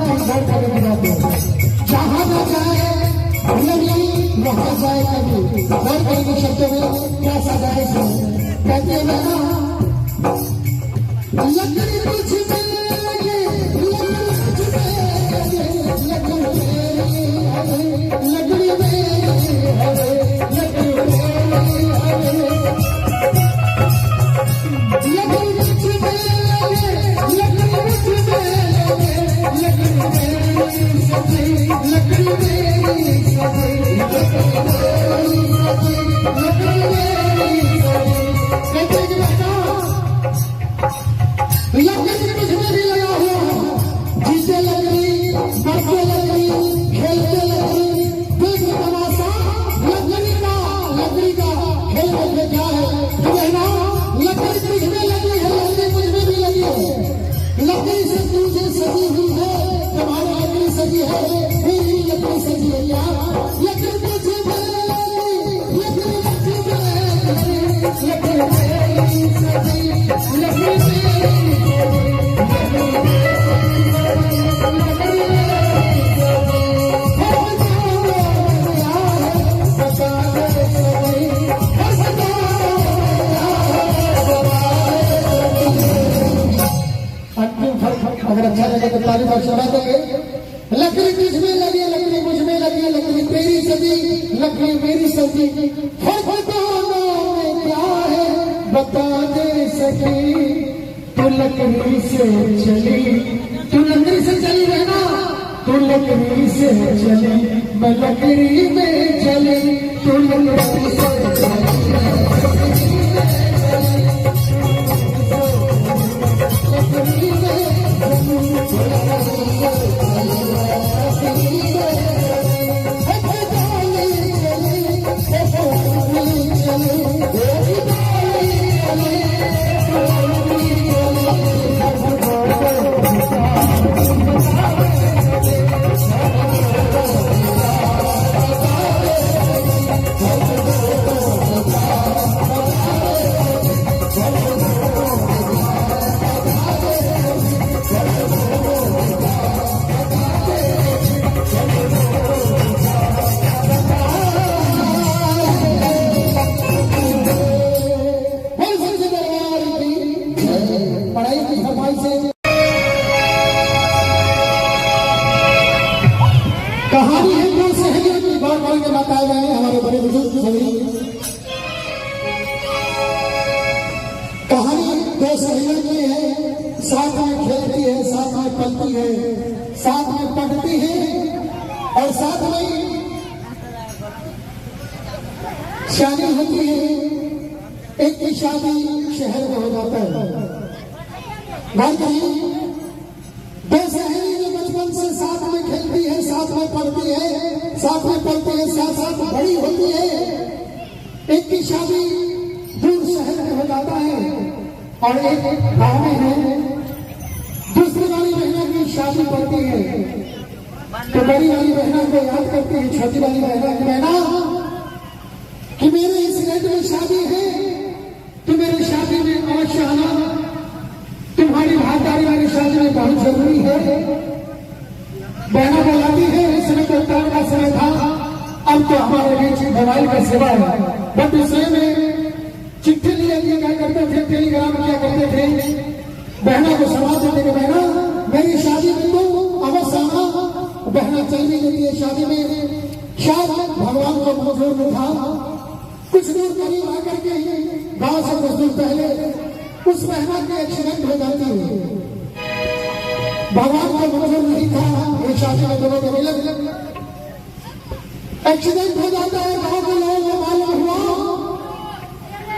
घर करने की बात है। जहाँ न जाए लगी वहाँ जाए कभी घर करने के शब्दों में क्या सजाए कहते हैं ना लकड़ी कुछ अगर अच्छा लगे तो तारीफ और सुना देंगे। लकड़ी तुझमें लगी, लकड़ी मुझ में लगी, लकड़ी तेरी सजी, लकड़ी मेरी सजी, फर्क दोनों में क्या है बता दे सकी। तू लकड़ी से चली, तू लकड़ी से चली रहना, तू लकड़ी से चली, मैं लकड़ी में चली, तू लकड़ी से कहानी है दो सहेलियों की बात बोल के बताए जाए हमारे बड़े बुजुर्ग सभी। कहानी दो सहेलियों की है, साथ में खेलती है, साथ में पलती है, साथ में पढ़ती है और साथ में शादी होती है। एक की शादी शहर में हो जाता है। बात दो सहेली जो बचपन से साथ में खेलती है, साथ में पढ़ती है, साथ में पढ़ती है, साथ साथ बड़ी होती है। एक की शादी दूर शहर में हो जाता है और एक गांव में है। दूसरी वाली बहना की शादी पड़ती है तो बड़ी वाली बहना को याद करती है छोटी वाली बहना की, बहना कि मेरे इस घर में शादी है, तो मेरी शादी में अवश्य आना, तुम्हारी भागीदारी मेरी शादी में बहुत जरूरी है। बहना बुलाती है, इस समय तो उतार का समय था, अब तो हमारे बीच मोबाइल का सेवा है, बट उसमें में चिट्ठी लिए क्या करते थे, टेलीग्राम क्या करते थे, बहना को समाज देते कि बहना मेरी शादी में तो अवश्य आना। बहना चल भी लेती है शादी में, शायद भगवान को मंजूर में था। कुछ दूर करीब आकर के गांव से कुछ दूर पहले उस बहना की एक्सीडेंट हो जाती है। भगवान को मंजूर नहीं था ये शादी में दोनों के मिले, एक्सीडेंट हो जाता है। गांव के लोगों को मालूम हुआ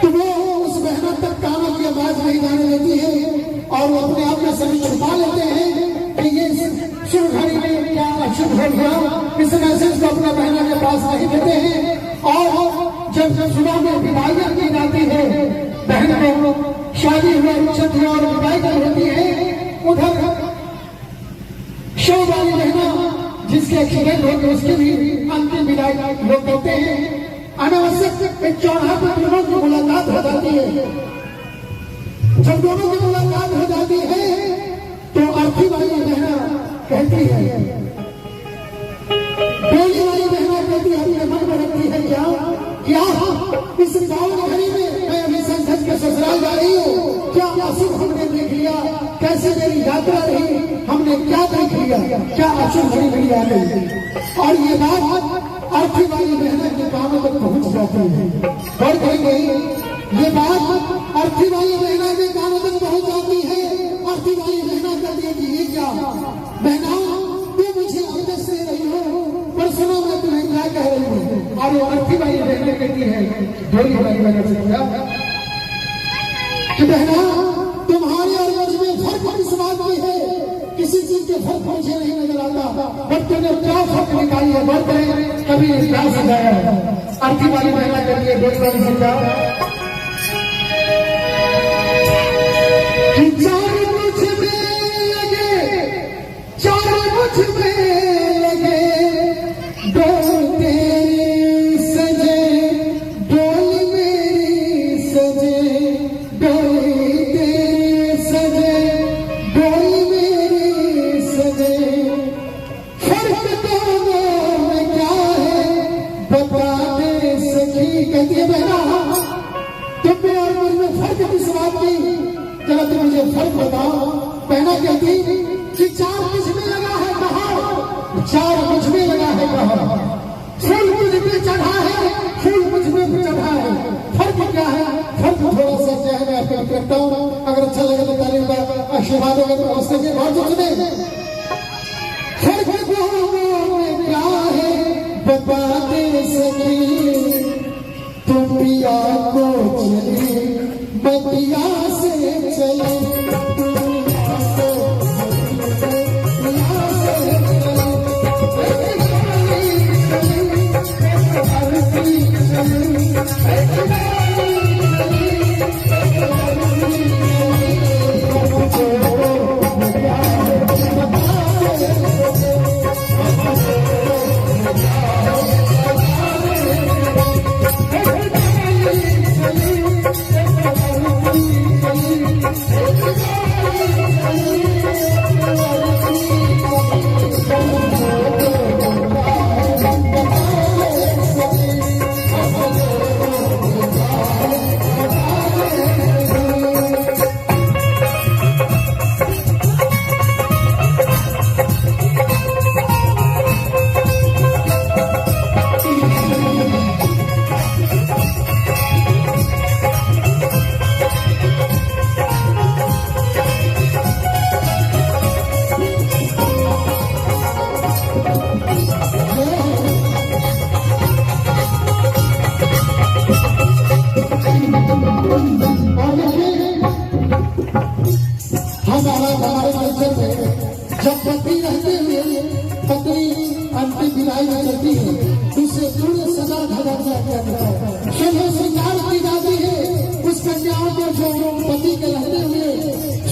तो वो उस बहना तक कानों की आवाज नहीं जाने देती है और वो अपने आप में सभी छुपा लेते हैं कि ये शुभ घड़ी में क्या अशुभ हो गया। इस मैसेज को अपने बहना के पास नहीं देते हैं और जब सुबह में विदाई की जाती है, बहन को शादी हुआ छठी और विदाई होती है, उधर शव वाली बहना जिसके एक्सीडेंट होते उसकी भी अंतिम विदाई लोग करते हैं। अनावश्यक एक चौराहे पर दोनों की मुलाकात हो जाती है। जब दोनों की मुलाकात हो जाती है तो अर्थी वाली बहना कहती है, डोली वाली बहना कहती है, अपने मन में रखती है क्या क्या इस पावन घड़ी में मैं अभी संसद के ससुराल जा रही हूँ, क्या अशुभ हमने देख लिया, कैसे मेरी यात्रा रही, हमने क्या देख लिया, क्या अशुभ घड़ी घड़ी आ गई। और ये बात अर्थी वाली बहना के कानों तक पहुंच जाती है। और कहेंगे ये बात अर्थी वाली बहना के कानों तक पहुंच जाती है। अर्थी वाली बहना कहती है कि ये क्या बहना, तू मुझे अवदस से रही हो, पर सुनो मैं तुम्हें क्या कह रही हूँ। और वो अर्थी वाली बहना कहती है डोली वाली बहना से क्या कि बहना तुम्हारे और मुझ में फर्क इस बात में है, किसी चीज के फर्क मुझे नहीं नजर आता, पर तुमने क्या फर्क निकाली है, बहुत करें कभी क्या सजाया है। अर्थी वाली बहना कहती है डोली वाली से क्या कि चार मुझ में लगे, चार मुझ में लगे, डोल तेरी सजे, डोल मेरी सजे, डोली तेरी सजे, डोल मेरी सजे, फर्क दोनों में क्या है बता दे सखी। कहती है बहना तुम में और मुझ में फर्क किस बात की, चलो तुम मुझे फर्क बताओ। बहना कहती कि चार मुझ में लगा है कहा, चार मुझ में लगा है कहा, फूल मुझ में चढ़ा है, फूल मुझ में चढ़ा है, फर्क क्या है, फर्क थोड़ा सा क्या है मैं आपको करता हूँ, अगर अच्छा लगे तो तारीफ का आशीर्वाद होगा तो उससे भी बहुत सुने। फर्क में क्या है बता दे सकी, तुम पिया को चले बतिया से चले, हमारे कल्चर में जब पति रहते हुए पत्नी अंतिम विदाई में करती है, उसे पूरे सदा धरा जाता है, शुभ श्रृंगार की जाती है। उस कन्याओं को जो पति के रहते हुए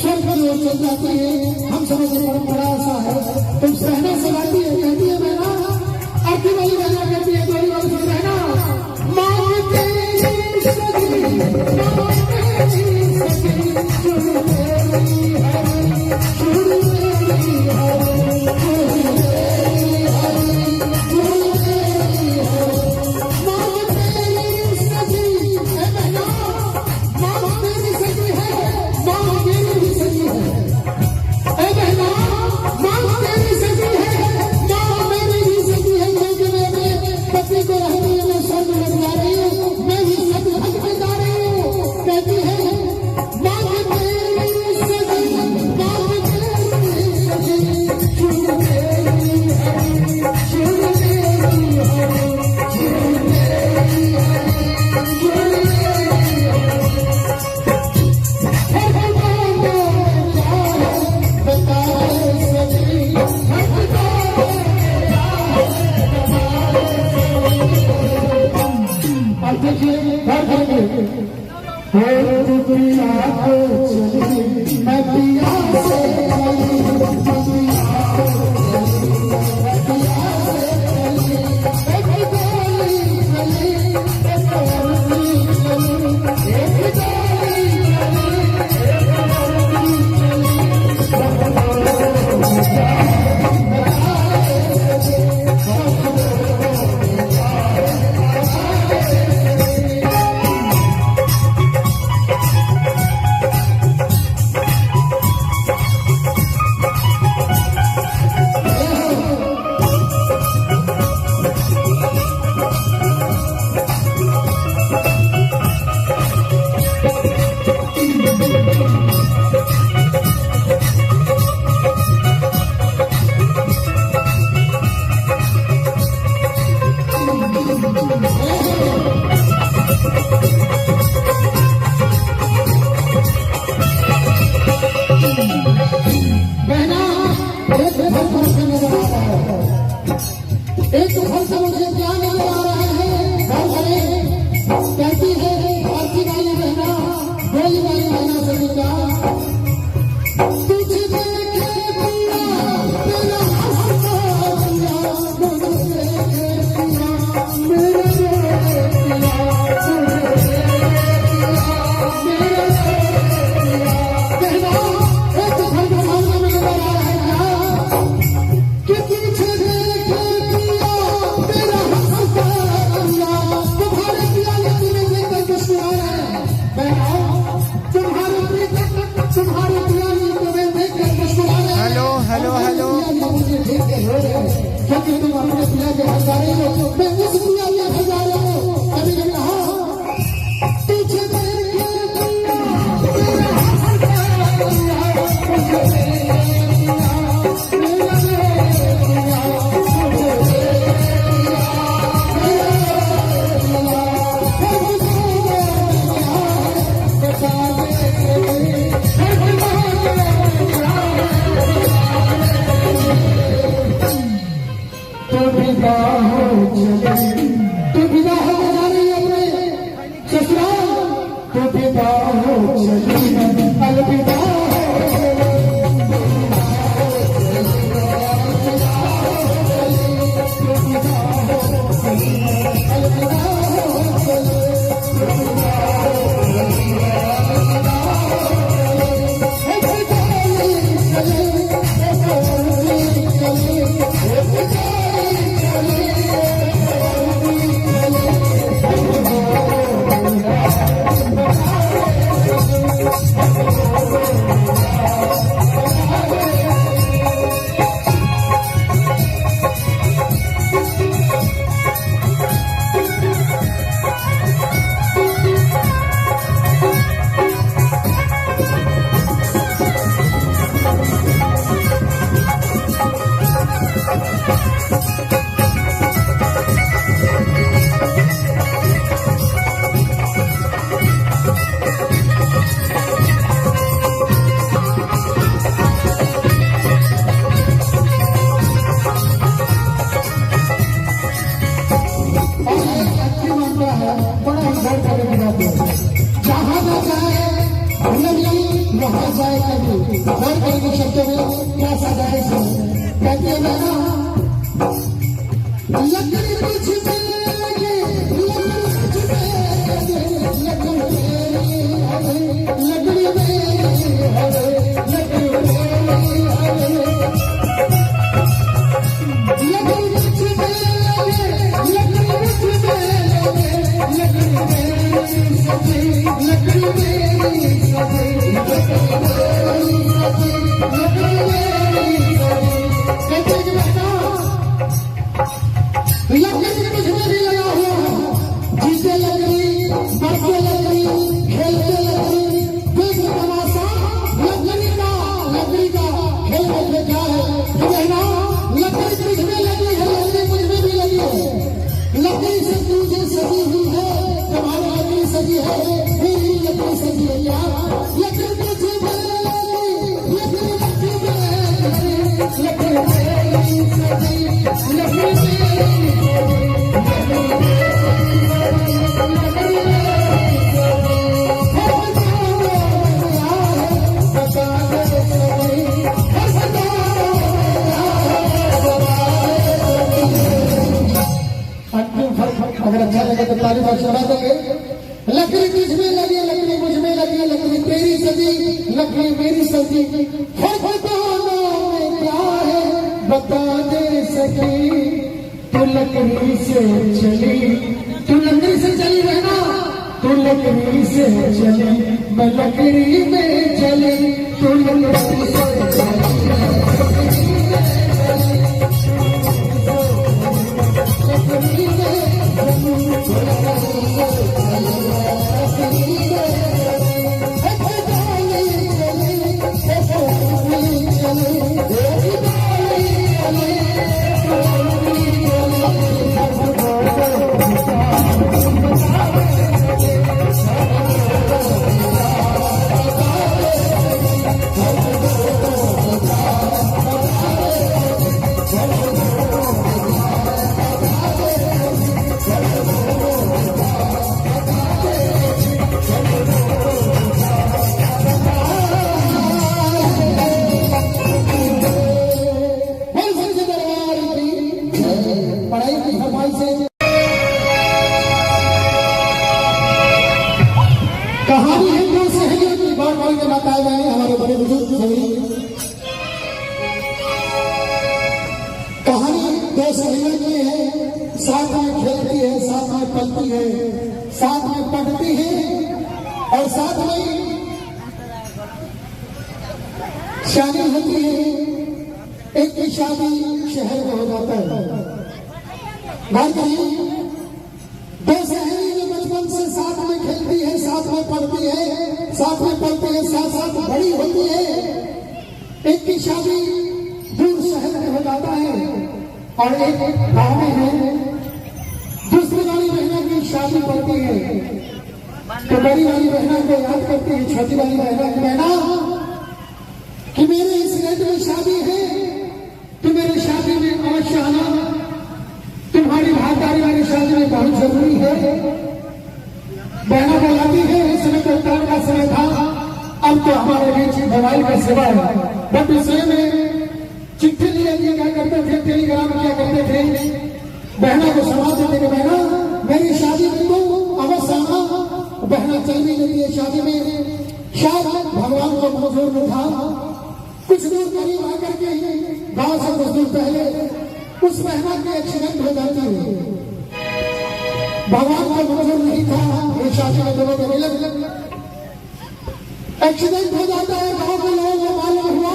स्वर्ग की ओर चल जाती है, हम समझ परंपरा ऐसा है। तुम सहना सलाती है, कहती है बहना, अर्थी वाली बहना कहती है डोली वाली से बहना, माँ तेरी सगी, माँ तेरी सगी, माँ तेरी सगी है, फिर के हो रहे क्योंकि तुम अपने पिया के घर जा रही हो, मैं उस पिया के घर जा रहा हूँ। कभी ने कहा तुझे वहां जाए कभी और कई शब्दों में क्या सजाए कहते हैं ना लकड़ी कुछ अगर अच्छा लगे तो तारीफ सुना देंगे। लकड़ी तुझ में लगी, लकड़ी मुझ में लगी, लकड़ी तेरी सजी, लकड़ी मेरी सजी, फर्क दोनों में क्या है बता दे सकी। तू लकड़ी से चली, तू लकड़ी से चली रहना, तू लकड़ी से चली, मैं लकड़ी में चली, तू लकड़ी से चली। कहानी है दो सहेलियों की, बार बार में बताए गए हमारे बड़े बुजुर्ग सभी। कहानी दो सहेलियों की है, साथ में खेलती है, साथ में पलती है, साथ में पढ़ती है और साथ में शादी होती है। एक की शादी शहर में हो जाता है। बात करिए, दो सहेली जो बचपन से साथ में खेलती है, साथ में पढ़ती है, साथ में पढ़ती है, साथ साथ बड़ी होती है। एक की शादी दूर शहर में हो जाता है और एक गांव में है। दूसरी वाली बहना की शादी पड़ती है तो बड़ी वाली बहना को याद करती है छोटी वाली बहना की, बहना कि मेरे इस रेट में शादी है, तो मेरी शादी में अवश्य आना, तुम्हारी भागीदारी मेरी शादी में बहुत जरूरी है। बहना बुलाती है, इस समय तो उतार का समय था, अब तो हमारे बीच मोबाइल का सेवा है, बट उसमें में चिट्ठी लिया क्या करते थे, टेलीग्राम क्या करते थे, बहना को सुना देते कि बहना मेरी शादी में तो अवश्य आना। बहना चल भी लेती है शादी में, शायद भगवान को मंजूर न था। कुछ दूर करीब आकर के गांव से कुछ दूर पहले उस बहना की एक्सीडेंट हो जाती है। भगवान को मंजूर नहीं था, ये शादी में दोनों को मिले एक्सीडेंट हो जाता है। गांव के लोगों को मालूम हुआ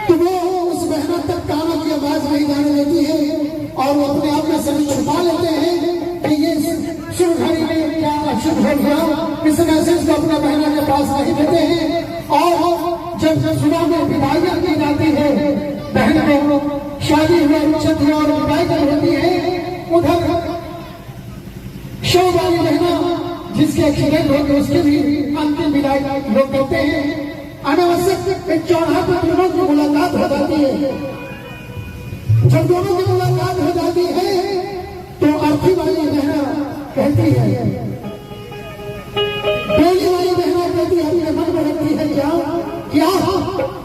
तो वो उस बहना तक कानों की आवाज नहीं जाने देती है और वो अपने आप में सभी छुपा लेते हैं कि ये शुभ घड़ी में क्या अशुभ हो गया। इस मैसेज को अपना बहना के पास नहीं देते हैं और जब सुबह में विदाइयां की जाती है, बहन को शादी हुआ छठी और विदाई कर होती है, उधर शव वाली बहना जिसके एक्सीडेंट होते उसकी भी अंतिम विदाई लोग करते हैं। अनावश्यक एक चौराहे पर दोनों की मुलाकात हो जाती है। जब दोनों की मुलाकात हो जाती है तो अर्थी वाली बहना कहती है, डोली वाली बहना कहती है, अपने मन में रखती है क्या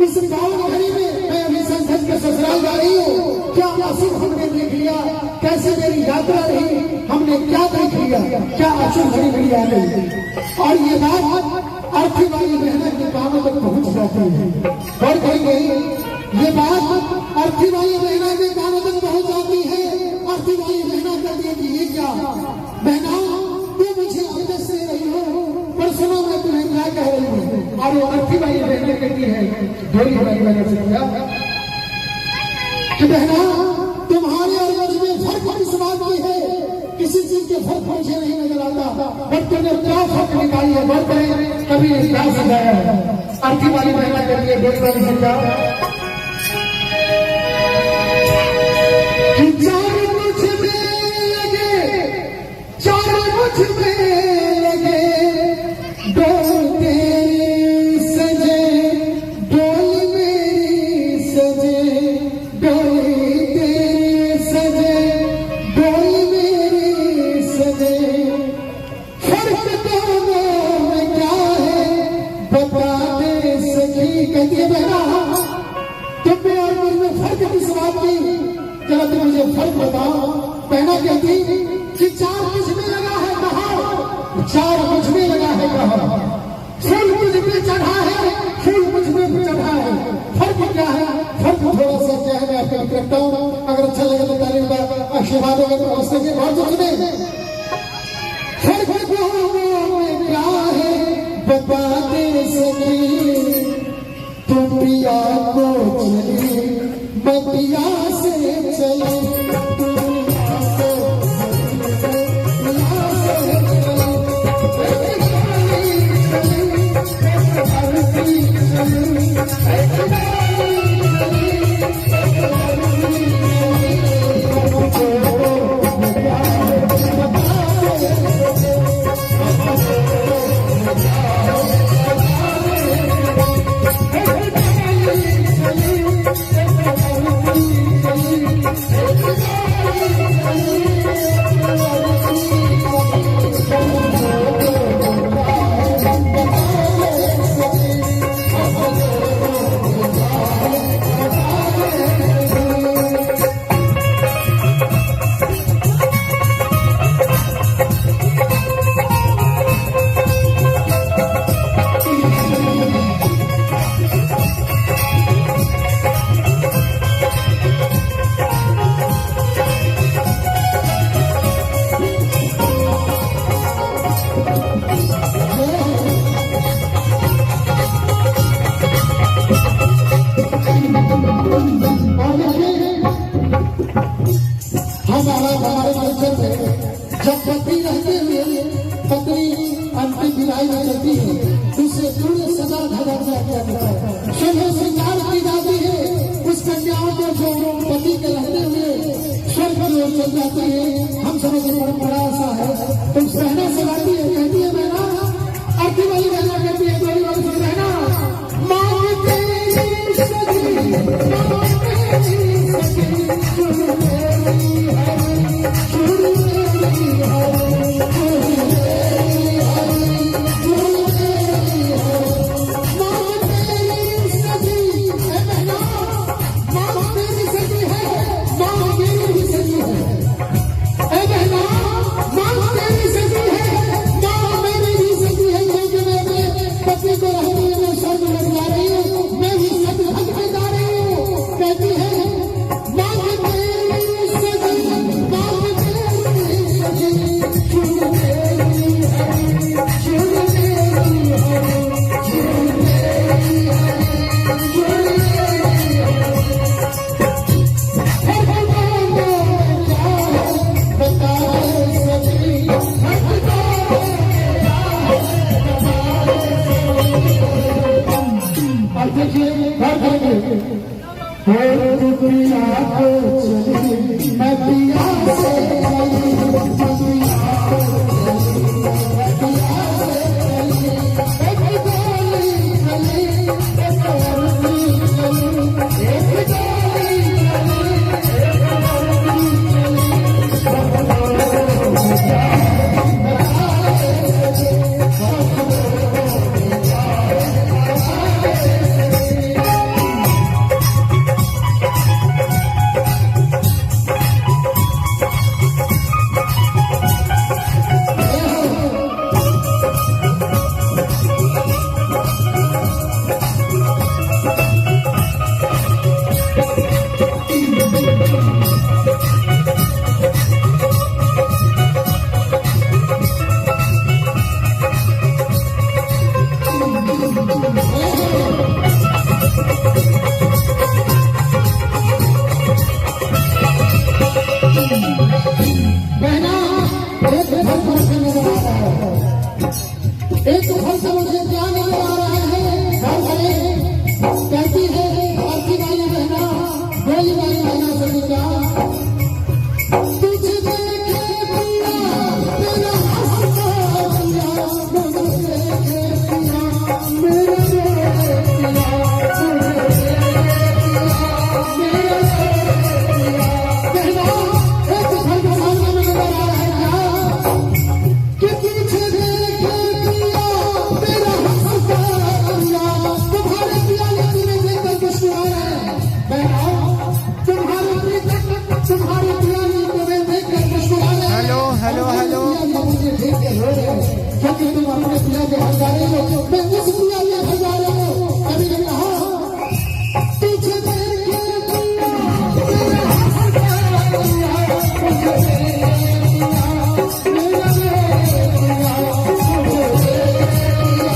इस गाँव घड़ी में मैं अभी संसद के ससुराल जा रही हूँ, क्या अशुभ हमने देख लिया, कैसे मेरी यात्रा रही, हमने क्या देख लिया, क्या अशुभ घड़ी मेरी आ गई। और ये बात अर्थी वाली बहना के कानों तक पहुंच जाती है। और कहेंगे ये बात अर्थी वाली बहना के कानों तक पहुंच जाती है। अर्थी वाली बहना कहती है कि ये क्या बहना, तू मुझे अंदर से रही हो, पर सुनो मैं तुम्हें क्या कह रही हूँ। और वो अर्थी वाली बहना कहती है डोली वाली बहना से कि बहना तुम्हारे और मुझ में फर्क इस बात की है, किसी चीज के फर्क मुझे नहीं नजर आता, बट तुमने क्या फर्क निकाली है, बहुत कभी क्या सजाया है। अर्थी वाली बहना कहती है डोली वाली से क्या कि चार मुझ में लगे, चार मुझ में लगे, डोल तेरी सजे, डोल मेरी सजे, डोली तेरी सजे, डोल मेरी सजे, फर्क दोनों में क्या है बता दे सकी। कहती है बहना तुम में और मुझ में फर्क किस बात की, जरा तुम मुझे फर्क बताओ। बहना कहती कि चार मुझ में लगा है कहा, चार मुझ में लगा है कहा, फूल मुझ में चढ़ा है, फूल मुझ में चढ़ा है, फर्क क्या है। फर्क थोड़ा सा क्या है मैं आपको रखता हूँ, अगर अच्छा लगे तो तारीफ का आशीर्वाद होगा तो हंसने के बहुत सुने। फर्क में क्या है बता दे सकी, तुम पिया को चली मैं पिया से चली, सती के रहते हुए स्वर्ग की ओर चल जाती है। हम समझ परंपरा ऐसा है। तुम सहना सलाती है, कहती है बहना, आरती वाली बहना कहती है, गोली वाली बहना, माँ तेरी सती, माँ तेरी सती, शुरू तेरी हरी, शुरू तेरी हरी, शुरू तेरी हरी, शुरू तेरी हरी, माँ तेरी सती है बहना, माँ तेरी सती है, माँ मेरी भी सती है, ए बहना, माँ तेरी सती है, माँ मेरी भी सती है, क्योंकि मैं अपने पति को रहते हुए मैं स्वर्ग में जा रही हूँ, मैं भी सतभक्त में जा रही हूँ। कहती है माँ तेरी सती, माँ तेरी सती, शुरू तेरी हरी, शुरू तेरी हरी, शुरू तेरी हरी, शुरू तेरी हरी। बता सती, अब देखिए घर करेंगे। हो पिया को चली, मैं पिया से चली, पिया को चली, मैं पिया से चली, एक गोली चली, एक औरती चली, एक गोली चली, एक औरती बहना एक फल से नजर आ रहा है, एक फल से मुझे क्या नजर आ रहा है। घर चले, कहती है आरती वाली बहना, गोली वाली बहना सभी का, तुझे देखे पिया तेरा हंसता पिया, तुझे देखे पिया मेरे पिया, तुझे देखे पिया मेरे पिया। बहना एक फल का सामने में नजर आ रहा है कि तुझे देखे पिया तेरा हंसता पिया, तुम्हारे पिया ने तुम्हें देखकर मुस्कुराया है। बहना तुम्हारे पिया ने तुम्हें देखकर मुस्कुराया है। हेलो हेलो हेलो मुझे देख के रो रहे हो क्योंकि तुम अपने पिया के हजारे हो, मैं उस पिया के हजारे हो। कभी कभी हाँ तुझे देखे पिया तेरा हंसता पिया, तुझे देखे पिया मेरा पिया, तुझे देखे पिया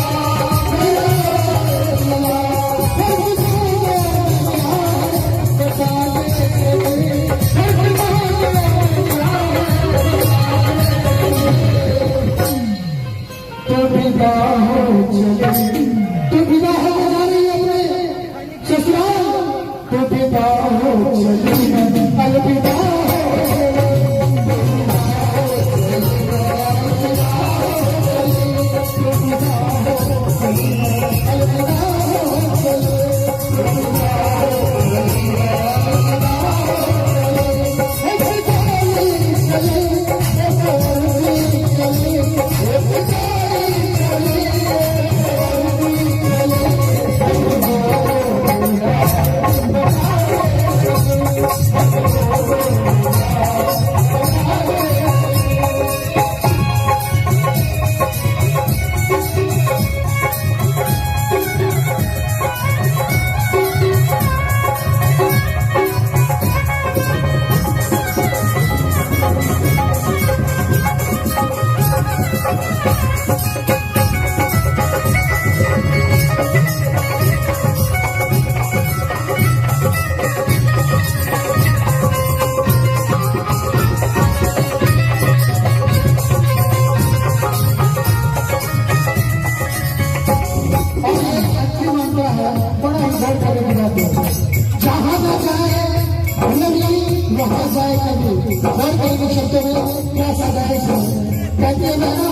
मेरा पिया। हर गुज़ारे बता दे, हर गुज़ारे तो विदा हो चली, तो विदा हो जा रही है अपने ससुराल, तो विदा हो चली, अलविदा हो वहां जाए कभी और कई शब्दों में क्या साधारण से कहती है बहना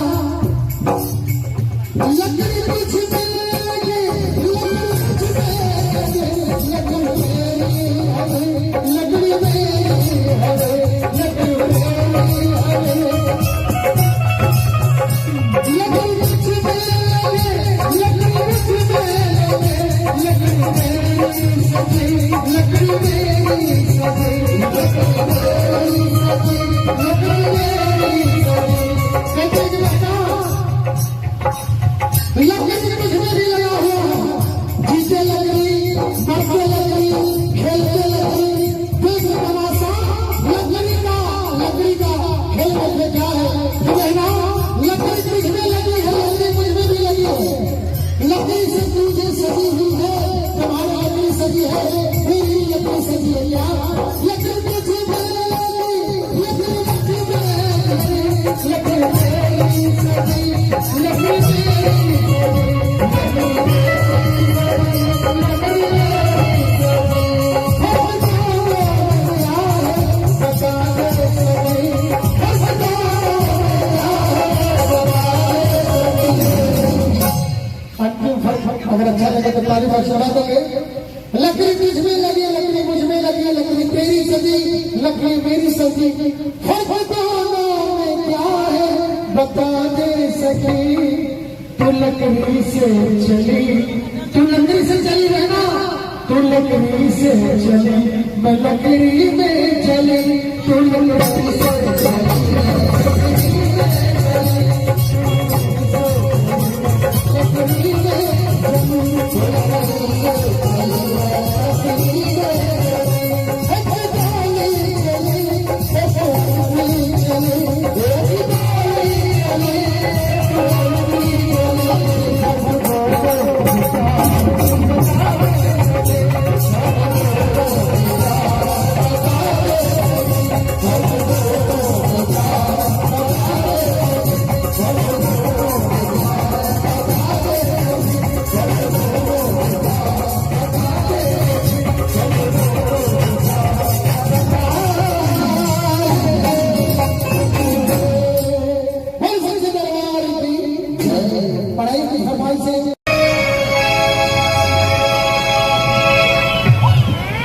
लकड़ी कुछ लकड़ी अगर अच्छा लगे तो तारीफ आशीर्वाद दोगे। लकड़ी तुझ में लगी, लकड़ी मुझ में लगी, लकड़ी तेरी सजी, लकड़ी मेरी सजी, फर्क दोनों में क्या है बता दे सकी। तू लकड़ी से चली, तू लकड़ी से चली रहना, तू लकड़ी से चली, मैं लकड़ी में चली, तू लकड़ी से चली।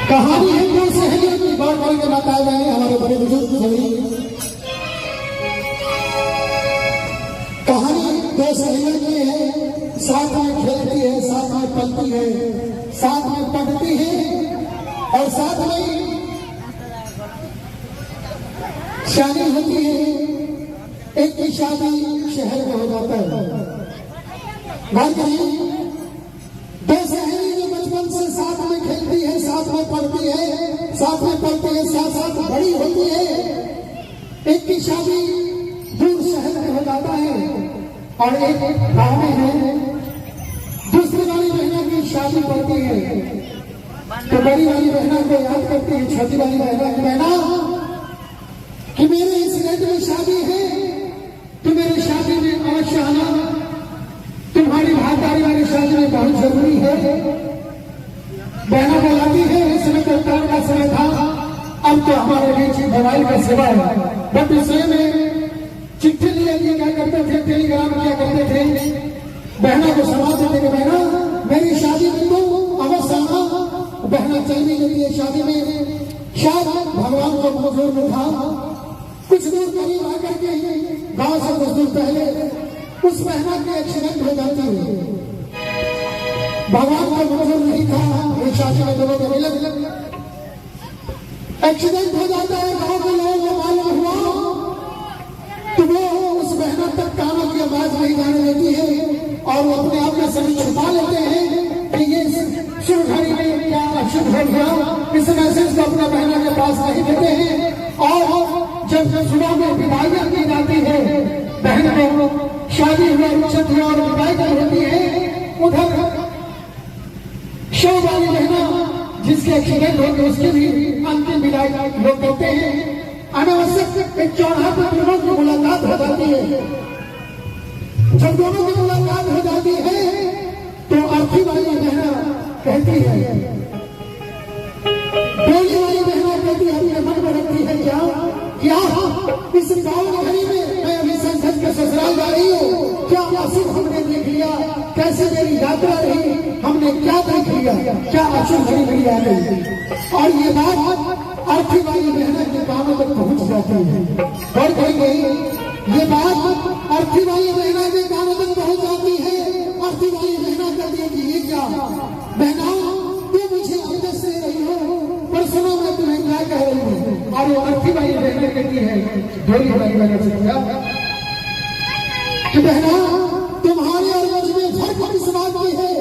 कहानी है दो सहेलियों की, बार बार के बताए गए हमारे बड़े बुजुर्ग सभी। कहानी दो सहेलियों की है, साथ में खेलती है, साथ में पलती है, साथ में पढ़ती है और साथ में शादी होती है। एक की शादी शहर में हो जाता है। बात करिए दो सहेली जो बचपन से साथ में खेलती है, साथ में पढ़ती है, साथ में पढ़ती है, साथ साथ बड़ी होती है। एक की शादी दूर शहर में हो जाता है और एक गांव में है। दूसरी वाली बहना की शादी पड़ती है तो बड़ी वाली बहना को याद करती है छोटी वाली बहना की, बहना कि मेरे इस रेट में शादी है, तो मेरी शादी में अवश्य आना, तुम्हारी भागीदारी वाली शादी में बहुत जरूरी है। बहना बुलाती है, इस समय तो उत्तर का समय था, अब तो हमारे बीच मोबाइल का सेवा है, बट उसमें में चिट्ठी लिए क्या करते थे, टेलीग्राम क्या करते थे, बहना को सवाल देते कि बहना मेरी शादी में तो अवश्य आना। बहना चल भी लेती है शादी में, शायद भगवान को मंजूर में था। कुछ दूर करीब आकर के गांव से कुछ दूर पहले उस बहना की एक्सीडेंट हो जाती है। भगवान का मंजूर नहीं था, एक शादी में दोनों को मिले, एक्सीडेंट हो जाता है। गांव के लोगों को मालूम हुआ तो वो उस बहना तक कानों की आवाज नहीं जाने देती है और वो अपने आप में सभी छुपा लेते हैं कि ये शुभ घड़ी में क्या अशुभ हो गया। इस मैसेज को अपना बहना के पास नहीं देते हैं और जब सुबह में विदाई की जाती है, बहन को शादी हुआ उच्चत हुआ और विदाई कर होती है, उधर शव वाली बहना जिसके एक्सीडेंट होते उसकी भी अंतिम विदाई लोग करते हैं। अनावश्यक एक चौराहे पर दोनों की मुलाकात हो जाती है। जब दोनों की मुलाकात हो जाती है तो अर्थी वाली बहना कहती है, बोली वाली बहना कहती है, अपने मन में रखती इस गाँव घड़ी में मैं अभी संसद के ससुराल जा रही हूँ, क्या अशुभ हमने देख लिया, कैसे मेरी यात्रा रही, हमने क्या देख लिया, क्या अशुभ घड़ी मेरी आ गई। और ये बात अर्थी वाली बहना के कानों तक पहुंच जाती है। और कहेंगे ये बात अर्थी वाली बहना के कानों तक पहुंच जाती है। अर्थी वाली बहना कहती है कि ये क्या बहना, तू मुझे अपने से रही हो, पर सुनो मैं तुम्हें क्या कह रही हूँ। और वो अर्थी वाली बहना कहती है ढोली वाली बहना से कि बहना तुम्हारे और मुझ में फर्क किस बात की है,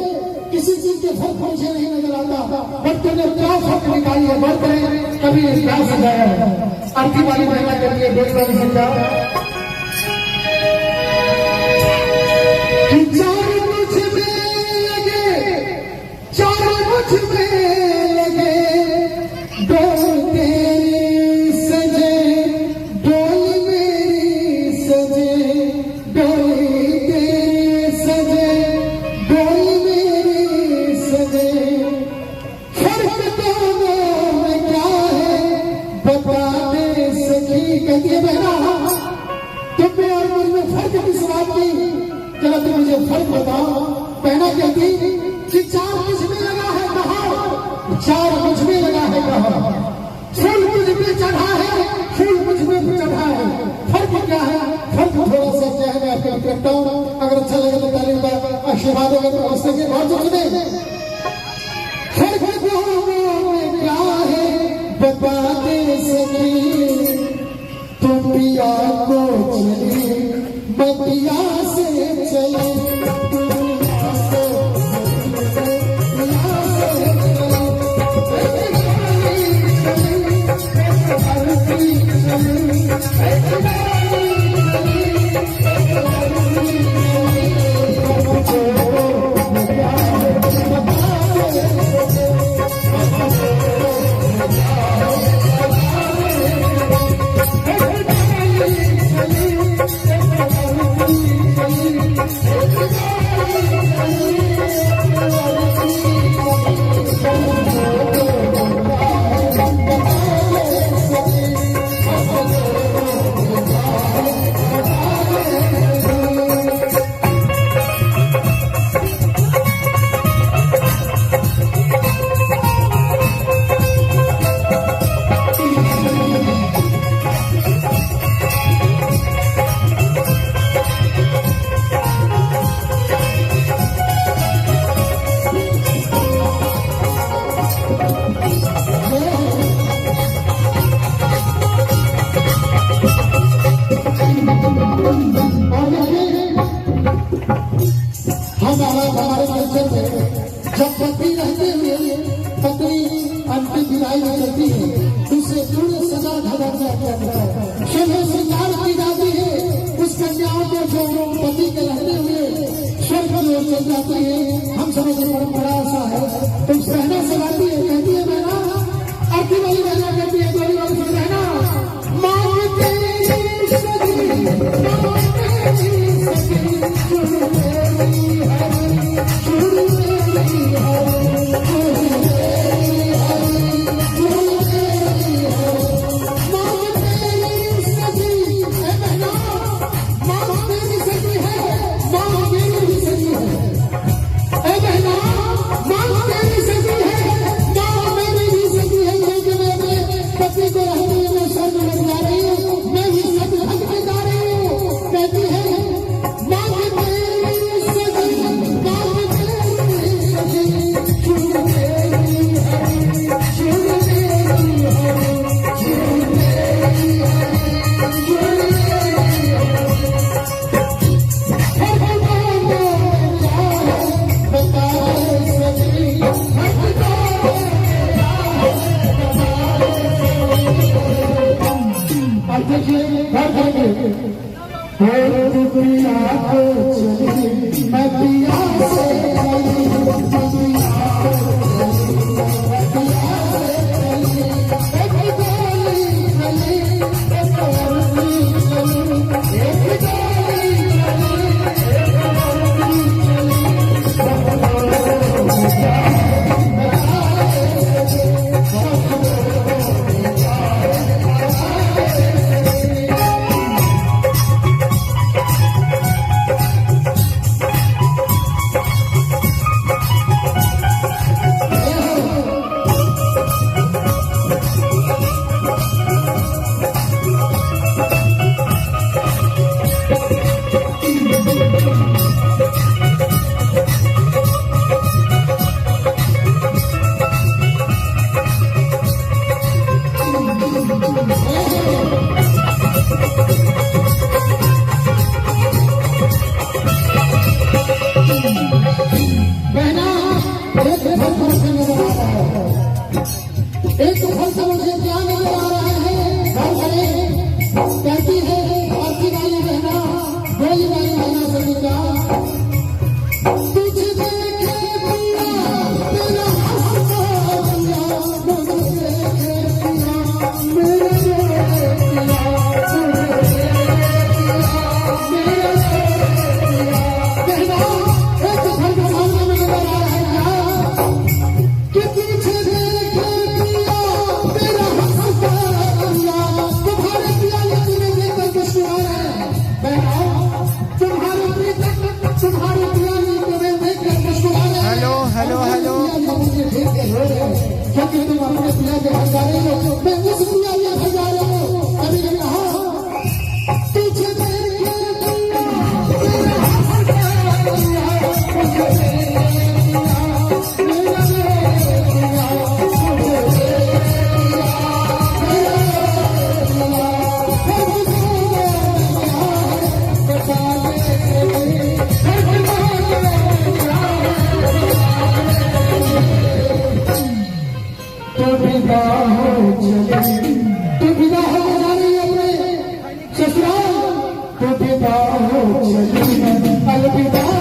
किसी चीज के फर्क मुझे नहीं नजर आता, बट तुमने क्या फर्क निकाली है, बात करें कभी क्या सजाया है। अर्थी वाली बहना कहती है ढोली वाली से क्या फर्क बताओ। बहना कहती कि चार मुझ में लगा है कहा, चार मुझ में लगा है कहा, फूल मुझ में चढ़ा है, फूल मुझ में चढ़ा है, फर्क क्या है, फर्क थोड़ा सा क्या है मैं आपको करता हूँ। अगर अच्छा लगे तो तारीफ का आशीर्वाद अगर व्यवस्था के बाद सुने। फर्क क्या है बता दे सकी, तुम पिया को चली बतिया से चले, हमारे कल्चर में जब पत्नी रहते हुए पत्नी अंतिम विदाई में चलती है, उसे पूरे सजा धजा किया जाता है, शुभ श्रृंगार की जाती है। उस कन्याओं को जो पति के रहते हुए स्वर्ग की ओर चल जाती है, हम समझ परंपरा ऐसा है। तो बहना सजाती है, कहती है बहना, अर्थी वाली बहना कहती है गोली वाली से बहना, बहना एक फल मुझे नजर आ रहा है, एक फल से मुझे क्या नजर आ रहा है। कहती है आरती वाली बहना, बोली वाली बहना से क्या तुझे देखे पिया तेरा हंसता पिया, मुझे देखे पिया मेरे पिया, हेलो हेलो क्योंकि तुम अपने पिया के घर जा रहे हो, मैं उस पिया के घर जा रहा हूँ। अभी ने कहा तुझे तो विदा हो चली, तो विदा हो जा रही अपने ससुराल, तो विदा हो चली, अलविदा हो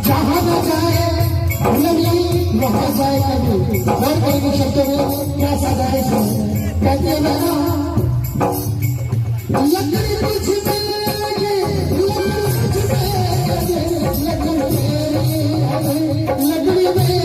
जहाँ न जाए भूलनी वहाँ जाए कभी। और कई शब्दों में क्या सजाए थे, कहते हैं ना लकड़ी कुछ में लगे, लकड़ी कुछ में लगे, लकड़ी में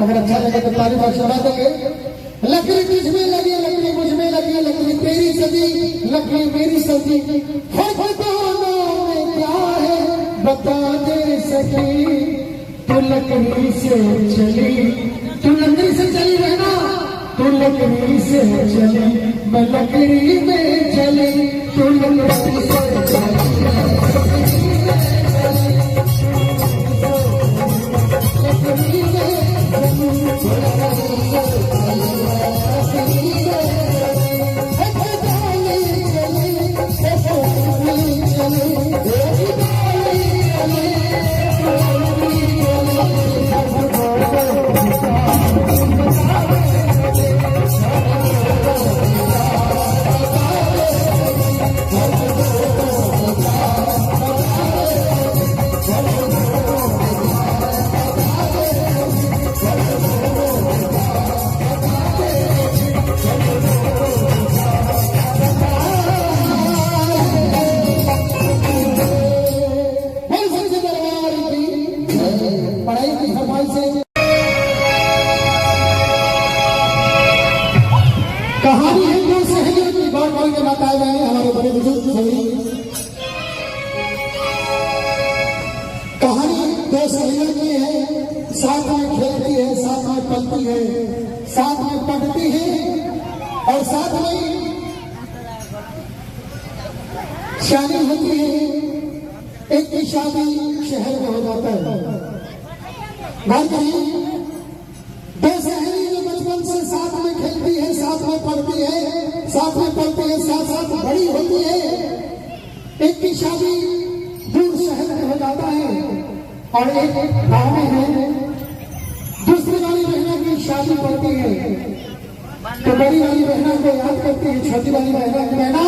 अगर अच्छा लगे तो तारीफ आशीर्वाद देंगे। लकड़ी तुझ में लगी, लकड़ी मुझ में लगी, लकड़ी तेरी सजी, लकड़ी मेरी सजी, फर्क में क्या है बता दे सकी। तू लकड़ी से चली, तू लकड़ी से चली रहना, तू लकड़ी से चली, मैं लकड़ी में चली, तू लकड़ी से चली। कहानी है दो सहेलियों की, गौर करके बताए गए हमारे बड़े बुजुर्ग सभी। कहानी दो सहेलियों की है, साथ में खेलती है, साथ में पलती है, साथ में पढ़ती है और साथ में शादी होती है। एक की शादी शहर में हो जाता है। बात करें दो सहेली जो बचपन से साथ में खेलती है, साथ में पढ़ती है, साथ में पढ़ती है, साथ साथ बड़ी होती है। एक की शादी दूर शहर में हो जाता है और एक गांव में है। दूसरी वाली बहना की शादी पड़ती है तो बड़ी वाली बहना को याद करती है छोटी वाली बहना की, बहना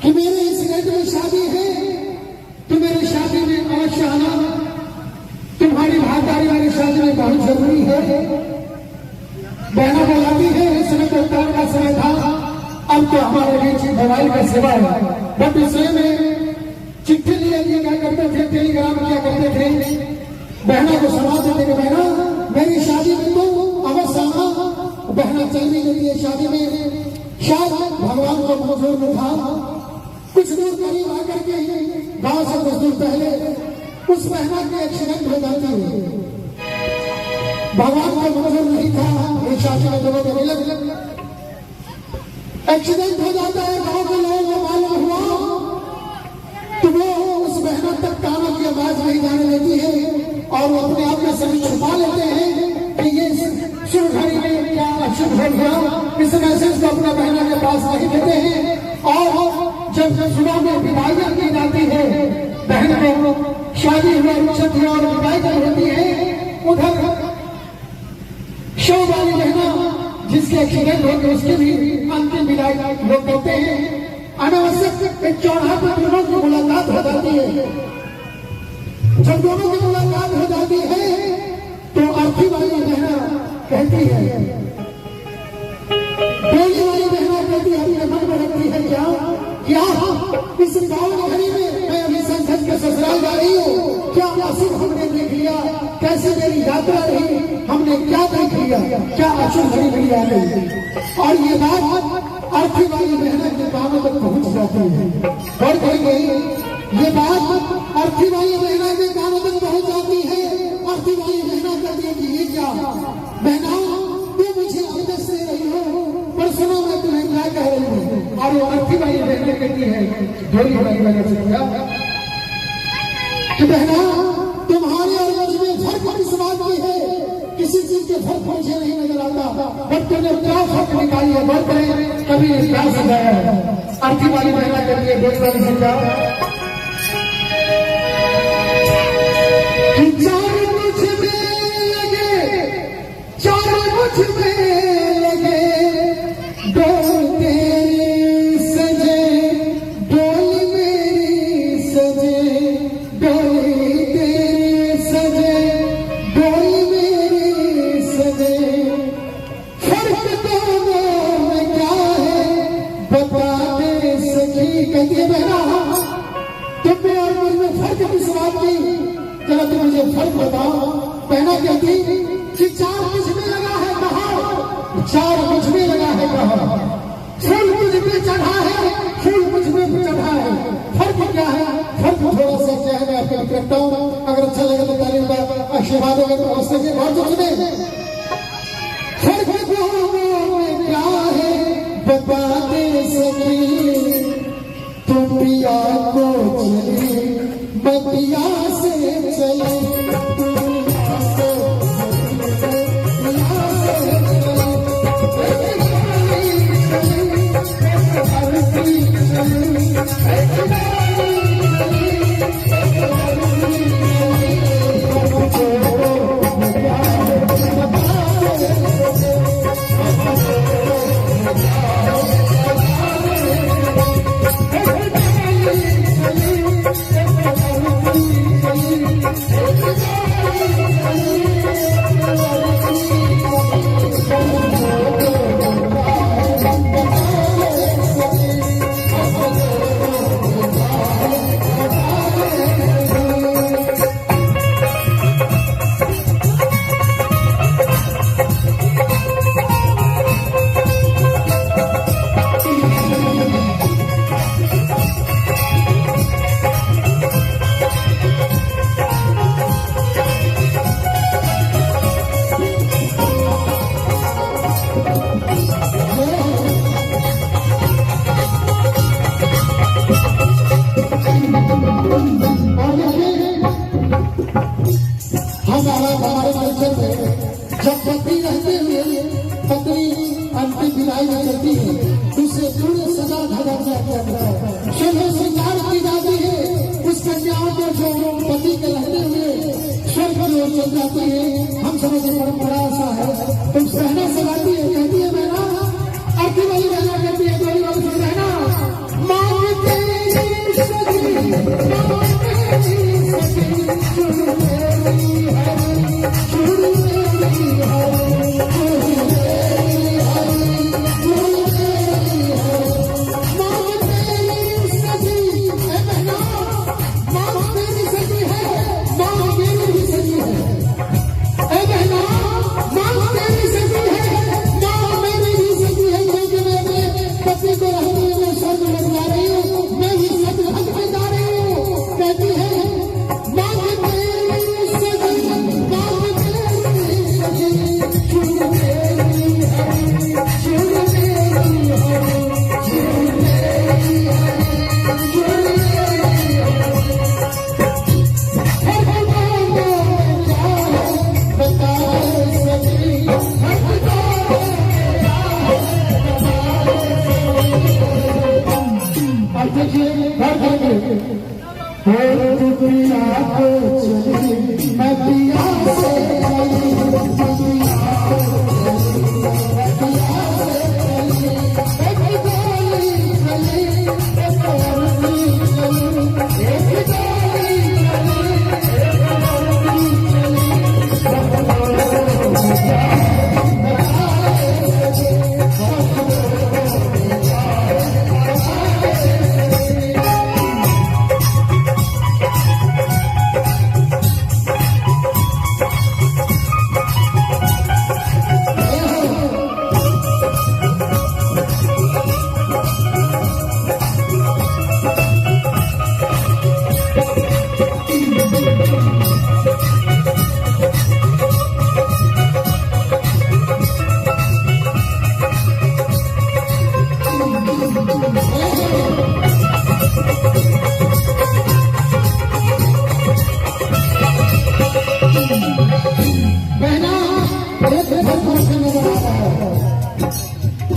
कि मेरे इस घर में शादी है, तो मेरी शादी में अवश्य आना, तुम्हारी भागीदारी वाली शादी में बहुत जरूरी है। बहना बुलाती है, इस समय तो उतार का समय था, अब तो हमारे बीच मोबाइल का सेवा है, बट उसमें में चिट्ठी लिए क्या करते थे, टेलीग्राम क्या करते थे, बहना को सुना देते कि बहना मेरी शादी में तो अवश्य आना। बहना चल भी लेती है शादी में, शायद भगवान को मंजूर में था। कुछ दूर करीब आकर के गांव से कुछ दूर पहले उस बहना की एक्सीडेंट हो जाती है। भगवान को मंजूर नहीं था, ये शादी में दोनों को मिले एक्सीडेंट हो जाता है। गांव के लोगों को मालूम हुआ तो वो उस बहना तक कानों की आवाज नहीं जाने देती है और वो अपने आप में सभी छुपा लेते हैं कि ये शुभ घड़ी में क्या अशुभ हो गया। इस मैसेज को अपना बहना के पास नहीं देते हैं और जब सुबह में विदाई की जाती है, बहन को शादी हुआ रुखसत और विदाई जब होती है, उधर शव वाली बहना जिसके एक्सीडेंट होकर उसकी भी अंतिम विदाई लोग करते हैं। अनावश्यक एक चौराहे पर दोनों की मुलाकात हो जाती है। जब दोनों की मुलाकात हो जाती है तो अर्थी वाली बहना कहती है, बेली वाली बहना कहती है, अपने मन में रखती है क्या इस गाँव घड़ी में मैं अभी संसद के ससुराल जा रही हूँ, क्या अशुभ हमने देख लिया, कैसे मेरी यात्रा रही, हमने क्या देख लिया, क्या अशुभ घड़ी मेरी आ गई। और ये बात अर्थी वाली बहना के कानों तक पहुंच जाती है। और कहेंगे ये बात अर्थी वाली बहना के कानों तक पहुंच जाती है। अर्थी वाली बहना कहती है कि ये क्या बहना तू मुझे आदेश दे रही हो, पर सुनो मैं तुम्हें क्या कह रही हूँ। और वो अर्थी वाली बहना कहती है ढोली वाली बहना से क्या कि बहना तुम्हारे और मुझ में फर्क किस बात की है, किसी चीज के फर्क मुझे नहीं नजर आता, बट तुमने क्या फर्क निकाली है, बहुत करें कभी क्या सजाया है। अर्थी वाली बहना कहती है ढोली वाली से क्या मुझ में लगे डोल तेरी सजे, डोल मेरी सजे, डोली तेरी सजे, डोल मेरी सजे, फर्क दोनों में क्या है बता दे सखी। कहती है बहना तुम में और मुझ में फर्क किस बात की, जरा तुम मुझे फर्क बताओ। बहना कहती कि चार मुझ में लगा है कहा, चार मुझ में लगा है कहा, फूल मुझ में चढ़ा है, फूल मुझ में चढ़ा है, फर्क क्या है, फर्क थोड़ा सा क्या है मैं आपको करता हूँ, अगर अच्छा लगे तो तारीफ का आशीर्वाद होगा तो हौसले से बहुत सुने। फर्क में क्या है बता दे सकी, तुम पिया को चली बतिया से चले, सखी रहते हुए पत्नी अंतिम विदाई में करती है, उससे पूरे सदा धर्म शोभे श्रृंगार की जाती है। उस कन्याओं को जो पति के रहते हुए स्वर्ग की ओर चल जाती है। हम समझ परंपरा ऐसा है, तुम सहना सगाती है, कहती है बहना, आखिर वाली बहना कहती है, कोई बात नहीं बहना, मांगते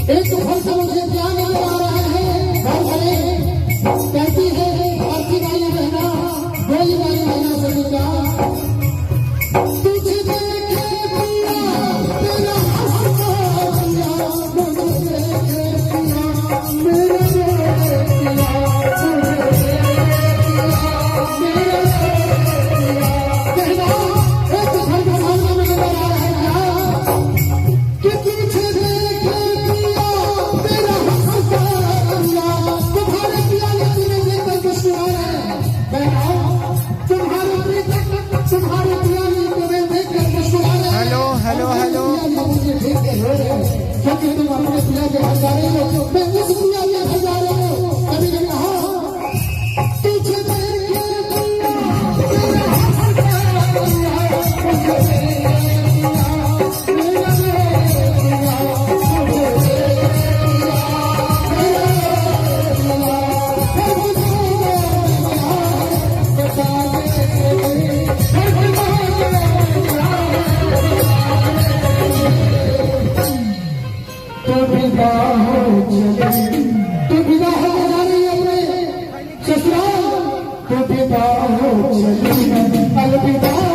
एक तो फल समझ से क्या नजर आ रहा है, कहती है आरती वाली बहना, गोली वाली बहना से दुर्गा, तुझे देखे पिया तेरा हंसता पिया, तुझे देखे पिया मेरे पिया, कहना एक तो फल समझ में नजर आ रहा है कि तुझे देखे पिया तेरा हंसता पिया, तुम्हारे पिया ने तुम्हें देखकर मुस्कुराया है, तुम्हारे पिया ने तुम्हें देखकर मुस्कुराया है। हेलो हेलो हेलो मुझे देख के रो रहे हो क्योंकि तुम अपने पिया के हजारे हो, मैं उस पिया के हजारे हो। कभी ने कहा तुझे देखे पिया तेरा हंसता पिया, तुझे देखे पिया मेरा पिया, तुझे देखे पिया मेरा पिया, हर बुझाने बता दे, हर बुझाने तो विदा हो चली, तो विदा हो जा रही है अपने ससुराल, तो विदा हो चली, अलविदा हो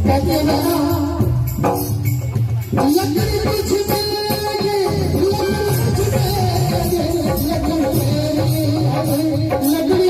कहती है बहना लकड़ी कुछ में लगे लकड़ी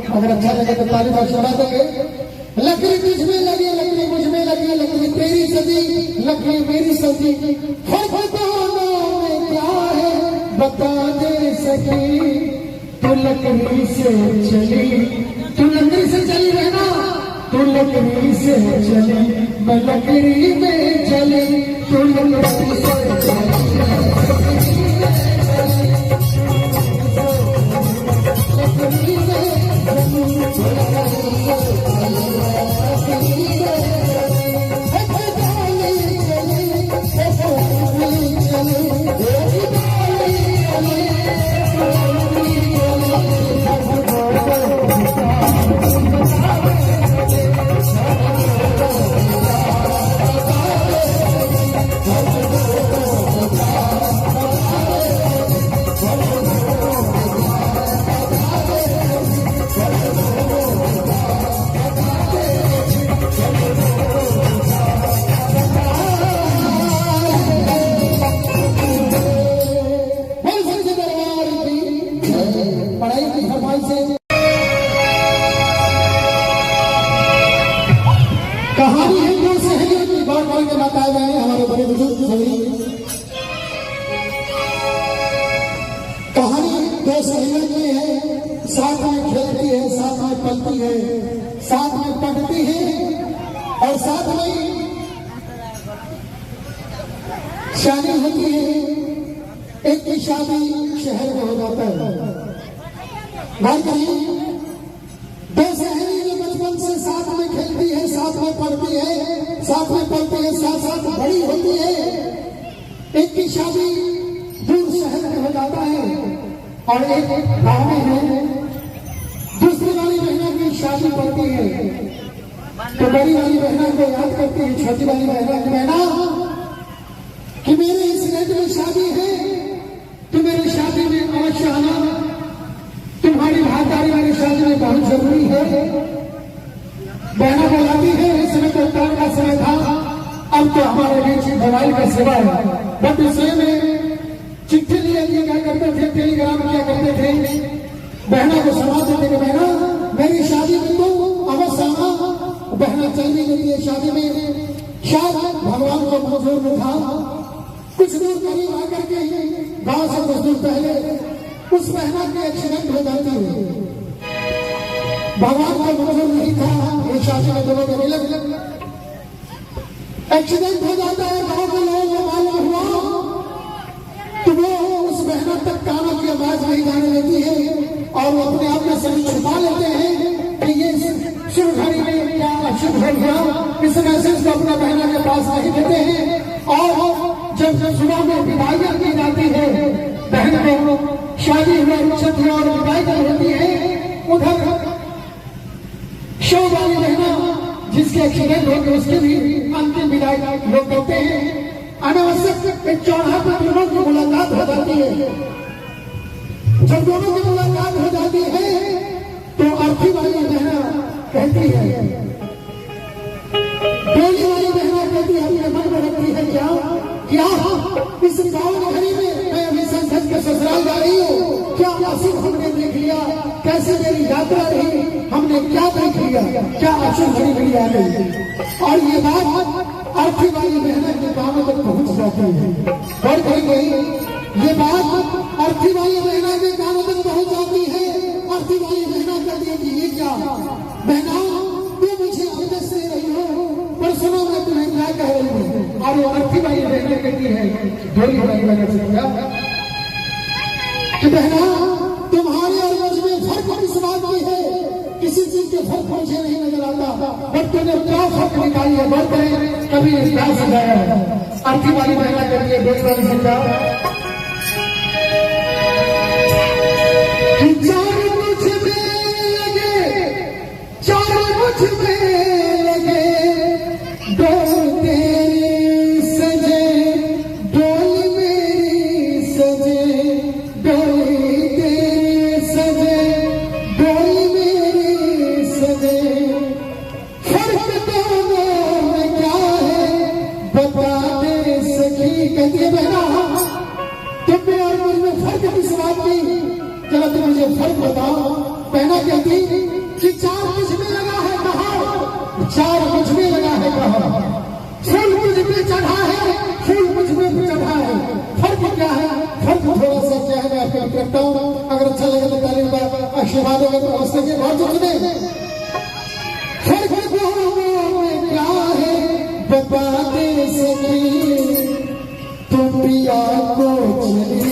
अगर अच्छा लगे तो तारीफ सुना देंगे। लकड़ी तुझ में लगी, लकड़ी मुझ में लगी, लकड़ी तेरी सजी, लकड़ी मेरी सजी, फर्क दोनों में क्या है बता दे सकी। तू लकड़ी से चली, तू लकड़ी से चली रहना, तू लकड़ी से चली, मैं लकड़ी में चली, तू लकड़ी से चली। कहानी है दो सहेलियों की, बार बार के बताए गए हैं हमारे बड़े बुजुर्ग सभी। कहानी दो सहेलियों की है, साथ में खेलती है, साथ में पलती है, साथ में पढ़ती है और साथ में शादी होती है। एक की शादी शहर में हो जाता है। बात करिए दो सहेली जो बचपन से साथ में खेलती है, साथ में पढ़ती है, साथ में पढ़ती है, साथ साथ बड़ी होती है। एक की शादी दूर शहर में हो जाता है और एक गांव में है। दूसरी वाली बहना की शादी पड़ती है तो बड़ी वाली बहना को याद करती है छोटी वाली बहना की, बहना कि मेरे इस रेट में शादी है, तो मेरी शादी में अवश्य आना, तुम्हारी भागीदारी मेरी शादी में बहुत जरूरी है। बहना बोलाती है इस समय तो उतार का समय था, अब तो हमारे बीच मोबाइल का सेवा है, बट इसलिए में चिट्ठी लिए क्या करते थे, टेलीग्राम क्या करते थे, बहना को सुनाते थे कि बहना मेरी शादी में तो अवश्य आना। बहना चलने के लिए शादी में शायद भगवान को मंजूर न था। कुछ दूर करीब आकर के गांव से कुछ दूर पहले उस बहना की एक्सीडेंट हो जाती है। भगवान को मंजूर नहीं था ये शादी में दोनों को मिले, एक्सीडेंट हो जाता है। गांव के लोगों को मालूम हुआ तो वो उस बहना तक कानों की आवाज नहीं जाने देती है और वो अपने आप में सभी छुपा लेते हैं कि ये शुभ घड़ी में क्या अशुभ हो गया। इस मैसेज को अपना बहना के पास नहीं देते हैं और जब सुबह में विदाई की जाती है, बहन को शादी हुआ छठी और विदाई होती है, उधर शव वाली बहना जिसके एक्सीडेंट होकर उसके भी अंतिम विदाई लोग करते हैं। अनावश्यक एक चौराहे पर दोनों की मुलाकात हो जाती है। जब दोनों की मुलाकात हो जाती है तो अर्थी वाली बहना कहती है, डोली वाली बहना कहती है, अपने मन में रखती है क्या इस गाँव घड़ी में मैं अभी संसद के क्या अशुभ हमने देख लिया, कैसे मेरी यात्रा रही, हमने क्या देख लिया, क्या अशुभ घड़ी घड़ी आ गई। और ये बात अर्थी वाली बहना के कानों तक पहुंच जाती है। और कहीं ये बात अर्थी वाली बहना के कानों तक पहुंच जाती है। अर्थी वाली बहना कहती है कि ये क्या बहना, तू मुझे अपने से रही हो, पर सुनो मैं तुम्हें क्या कह रही हूँ। और वो अर्थी वाली बहना कहती है ढोली वाली बहना से कि बहना तुम्हारे और मुझ में फर्क किस बात की है, किसी चीज के फर्क मुझे नहीं नजर आता, बट तुमने क्या फर्क निकाली है, बहुत कभी क्या सजाया है। अर्थी वाली बहना करके ढोली वाली से क्या चार मुझ में लगे, चार मुझ में लगे, डोल तेरी सजे, डोल मेरी सजे, डोली तेरी सजे, डोली मेरी सजे। फर्क दोनों में क्या है बता दे सखी। कहती है बहना तुम में और मुझ में फर्क किस बात की, चलो तुम मुझे फर्क बताओ। बहना कहती कि चार मुझ में लगा है कहा, चार मुझ में लगा है कहा, फूल मुझ में चढ़ा है, फूल मुझ में चढ़ा है। फर्क क्या है, फर्क थोड़ा सा क्या है मैं आपको करता हूँ। अगर अच्छा लगे तो तारीफ का आशीर्वाद होगा तो हो सके बहुत सुने। फर्क दोनों में क्या है बता दे सकी, तुम पिया को चली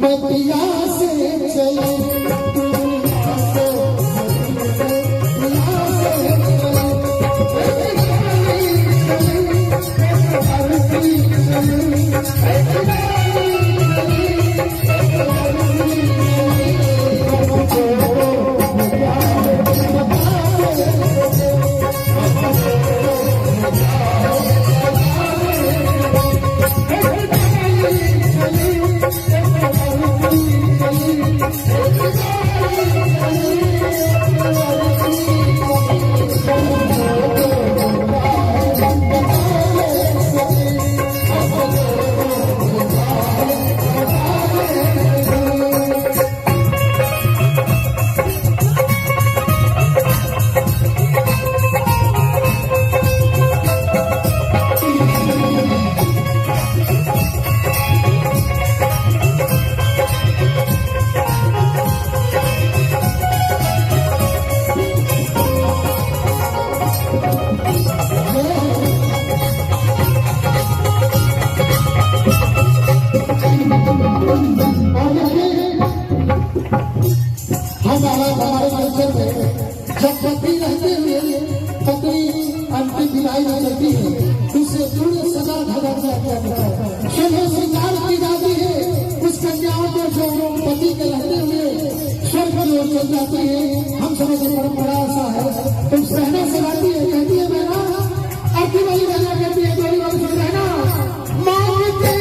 मतिया से चले, हमारे कल्चर में जब पति रहते हुए पत्नी अंतिम विदाई में चलती है, उससे पूरे सदा धरा जाता है, सुबह श्रृंगार की जाती है। उस कन्याओं को जो पति के रहते हुए स्वर्ग की ओर चल जाती है, हम समझ परंपरा ऐसा है। तो सहना सलाती है, कहती है बहना, अर्थी वाली बहना कहती है डोली वाली से बहना, मांगते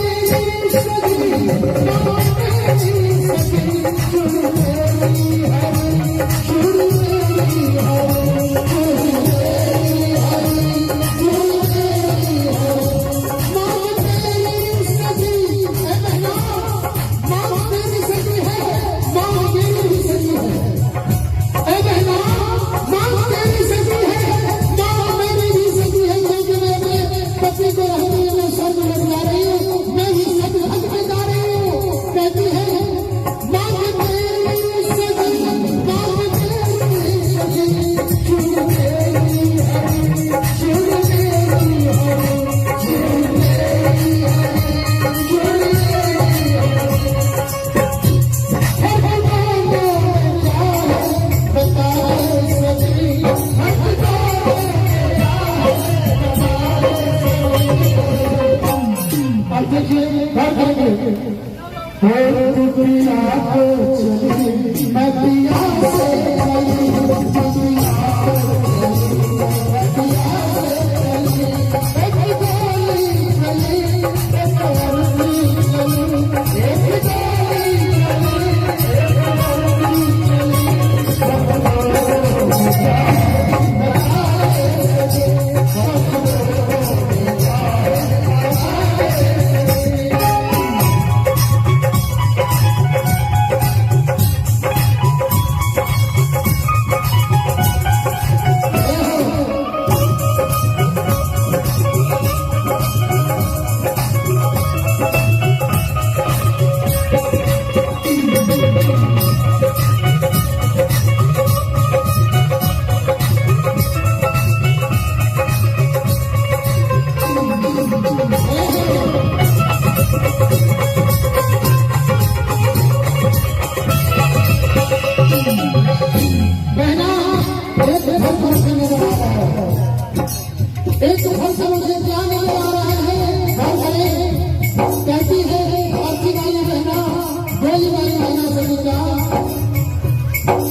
लगेगा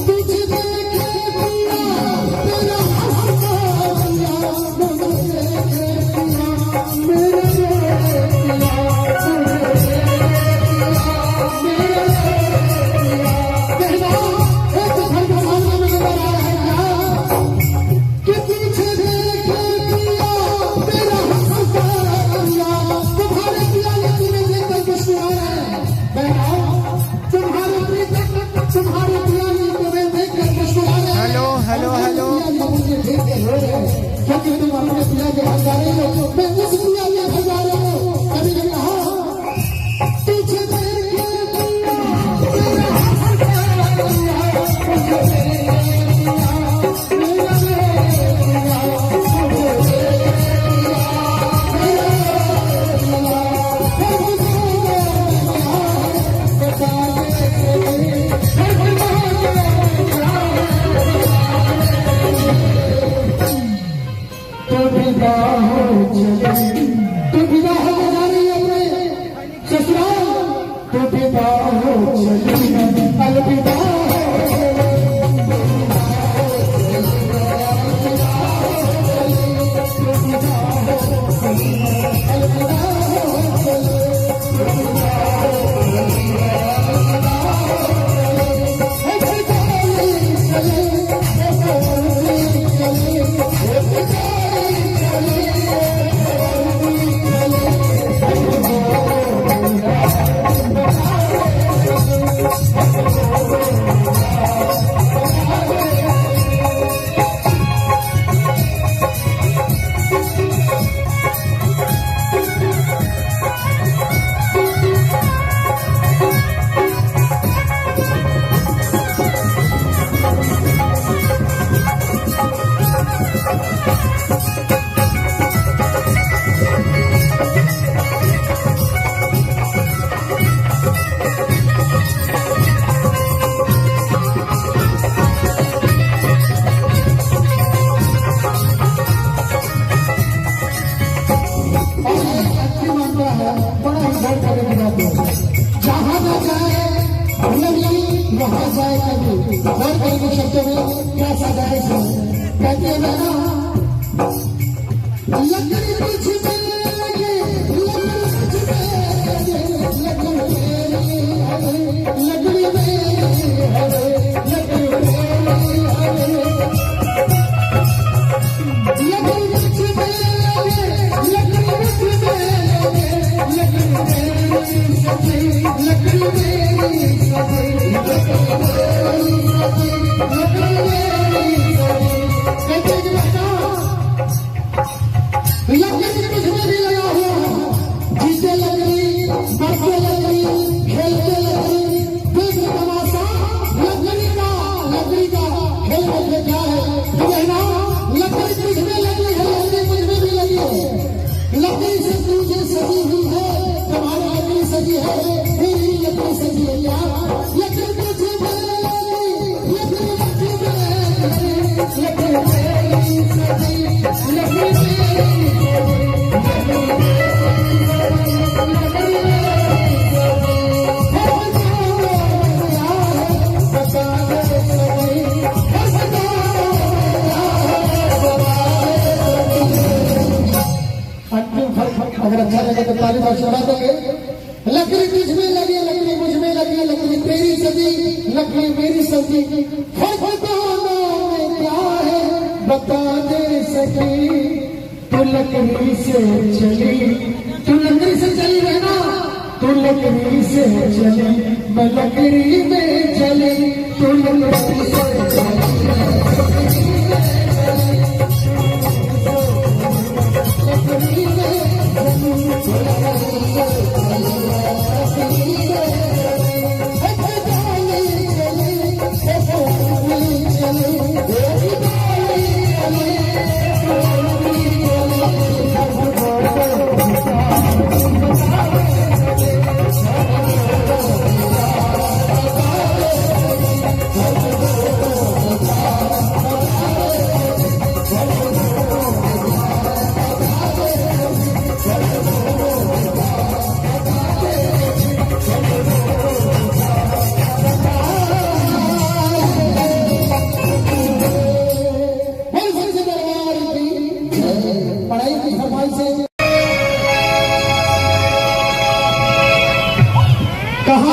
तुझे देखे पिया तेरा हंसता पिया मुझे देखे पिया मेरे पिया हेलो हेलो क्योंकि तुम अपने पिया के हजारे हो मैं उस पिया के हजारे हो कभी कभी कहा तुझे देखे पिया तेरा हंसता पिया मुझे देखे पिया मेरा पिया मुझे देखे तो विदा हो चली तो विदा हो जा रही है अपने ससुराल तो विदा हो चली अलविदा जहाँ न जाए वहाँ जाए कभी और कई शब्दों में कैसा जाए कहते हैं ना लकड़ी कुछ लकड़ी से तुझे सजी हुई है तुम्हारी लकड़ी सजी है मेरी लकड़ी सजी है लकड़ी तुझे अगर अच्छा लगे तो ताली बात सुना देंगे लकड़ी तुझ में लगी लकड़ी मुझ में लगी लकड़ी तेरी सजी लकड़ी मेरी सजी बताना में क्या है बता दे सकी तू लकड़ी से चली तू लकड़ी से चली रहना तू लकड़ी से चली मैं लकड़ी में चली तू लकड़ी से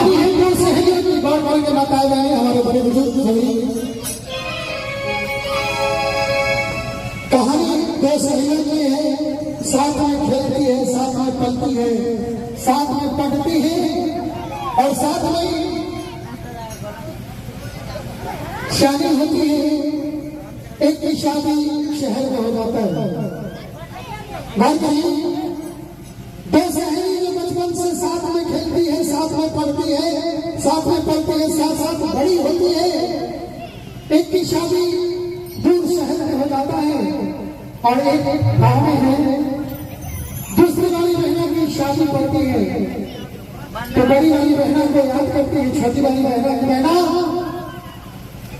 कहानी है दो सहेलियों की, बार बार के बताए गए हमारे बड़े बुजुर्ग सभी। कहानी दो सहेलियों की है, साथ में खेलती है, साथ में पलती है, साथ में पढ़ती है और साथ में शादी होती है। एक की शादी शहर में हो जाता है। बात करें दो सहेली जो बचपन से साथ में खेलती है, साथ में पढ़ती है, साथ में पढ़ती है, साथ साथ बड़ी होती है। एक की शादी दूर शहर में हो जाता है और एक गांव में है। दूसरी वाली बहना की शादी पड़ती है तो बड़ी वाली बहना को याद करती है छोटी वाली बहना की, बहना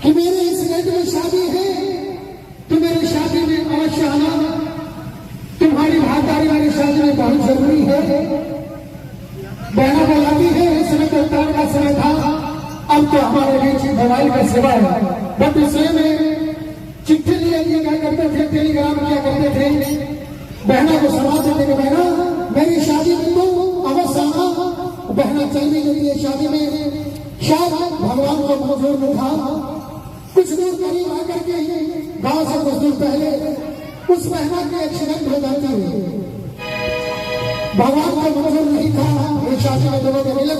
कि मेरे इस डेट में शादी है, तो मेरी शादी में अवश्य आना, तुम्हारी भागीदारी वाली शादी में बहुत जरूरी है। बहना बुलाती है, इस समय तो उतार का समय था, अब तो हमारे बीच मोबाइल का सेवा है, बट उसमें में चिट्ठी लिए क्या करते थे, टेलीग्राम क्या करते थे, बहना को सलाह देते कि बहना मेरी शादी में तो अवश्य आना। बहना चल भी जाती है शादी में, शायद भगवान को मंजूर न था। कुछ दूर करीब आकर के गांव से कुछ दूर पहले उस बहना की एक्सीडेंट हो जाती है। भगवान को मंजूर नहीं था ये शादी में दोनों के मिले,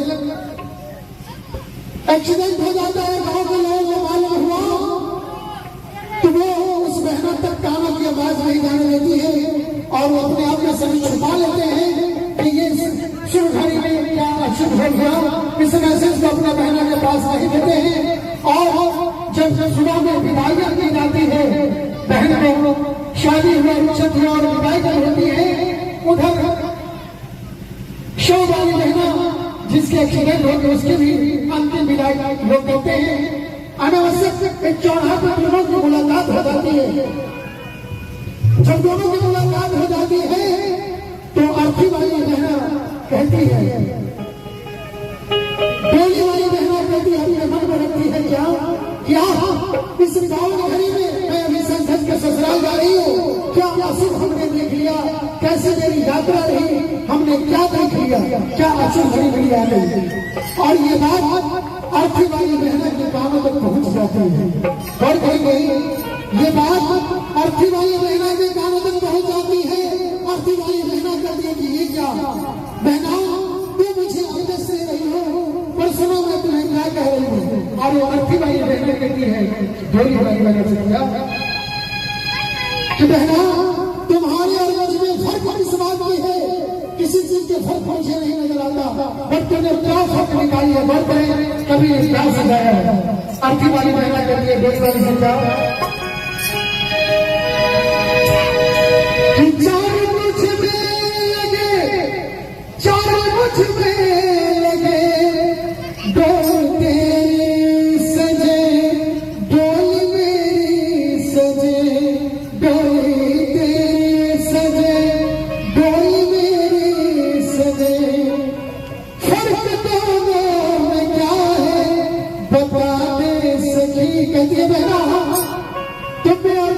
एक्सीडेंट हो जाता है। गांव के लोगों को मालूम हुआ तो वो उस बहना तक कानों की आवाज नहीं जाने देती है और वो अपने आप में सभी छुपा लेते हैं कि ये शुभ घड़ी में क्या अशुभ हो गया। इस मैसेज को अपने बहना के पास नहीं देते हैं और जब सुबह में विदाइयां की जाती है, बहन को शादी हुआ छठी और विदाई कर होती है, उधर शो वाली बहना जिसके एक्सीडेंट होते उसकी भी अंतिम विदाई लोग देते हैं। अनावश्यक एक चौराहे पर दोनों की मुलाकात हो जाती है। जब दोनों की मुलाकात हो जाती है तो अर्थी वाली बहना कहती है, बोली वाली बहना कहती है, अपने मन में रखती है क्या इस गाँव नगरी में मैं अभी संसद के ससुराल जा रही हूँ, क्या अशुभ हमने देख लिया, कैसे मेरी यात्रा रही, हमने क्या देख लिया, क्या अशुभ घड़ी घड़ी आ गई। और ये बात अर्थी वाली बहना के कानों तक पहुंच जाती है और कहीं ये बात अर्थी वाली बहना के कानों तक पहुंच जाती है। अर्थी वाली बहना कहती है कि ये क्या बहना तू मुझे अंदर से रही हो, पर सुनो मैं तुम्हें क्या कह रही हूँ। और वो अर्थी वाली बहना कहती है डोरी वाली बहना से क्या कि बहना तुम्हारे और मुझ में फर्क इस बात की है, किसी चीज के फर्क मुझे नहीं नजर आता, बट तुमने क्या फर्क निकाली है, बहुत बड़े कभी क्या सजाया है। अर्थी वाली बहना कहती है डोरी वाली से क्या मुझ में लगे डोल तेरी सजे, डोल मेरी सजे, डोल तेरी सजे, डोल मेरी सजे। फर्क दोनों में क्या है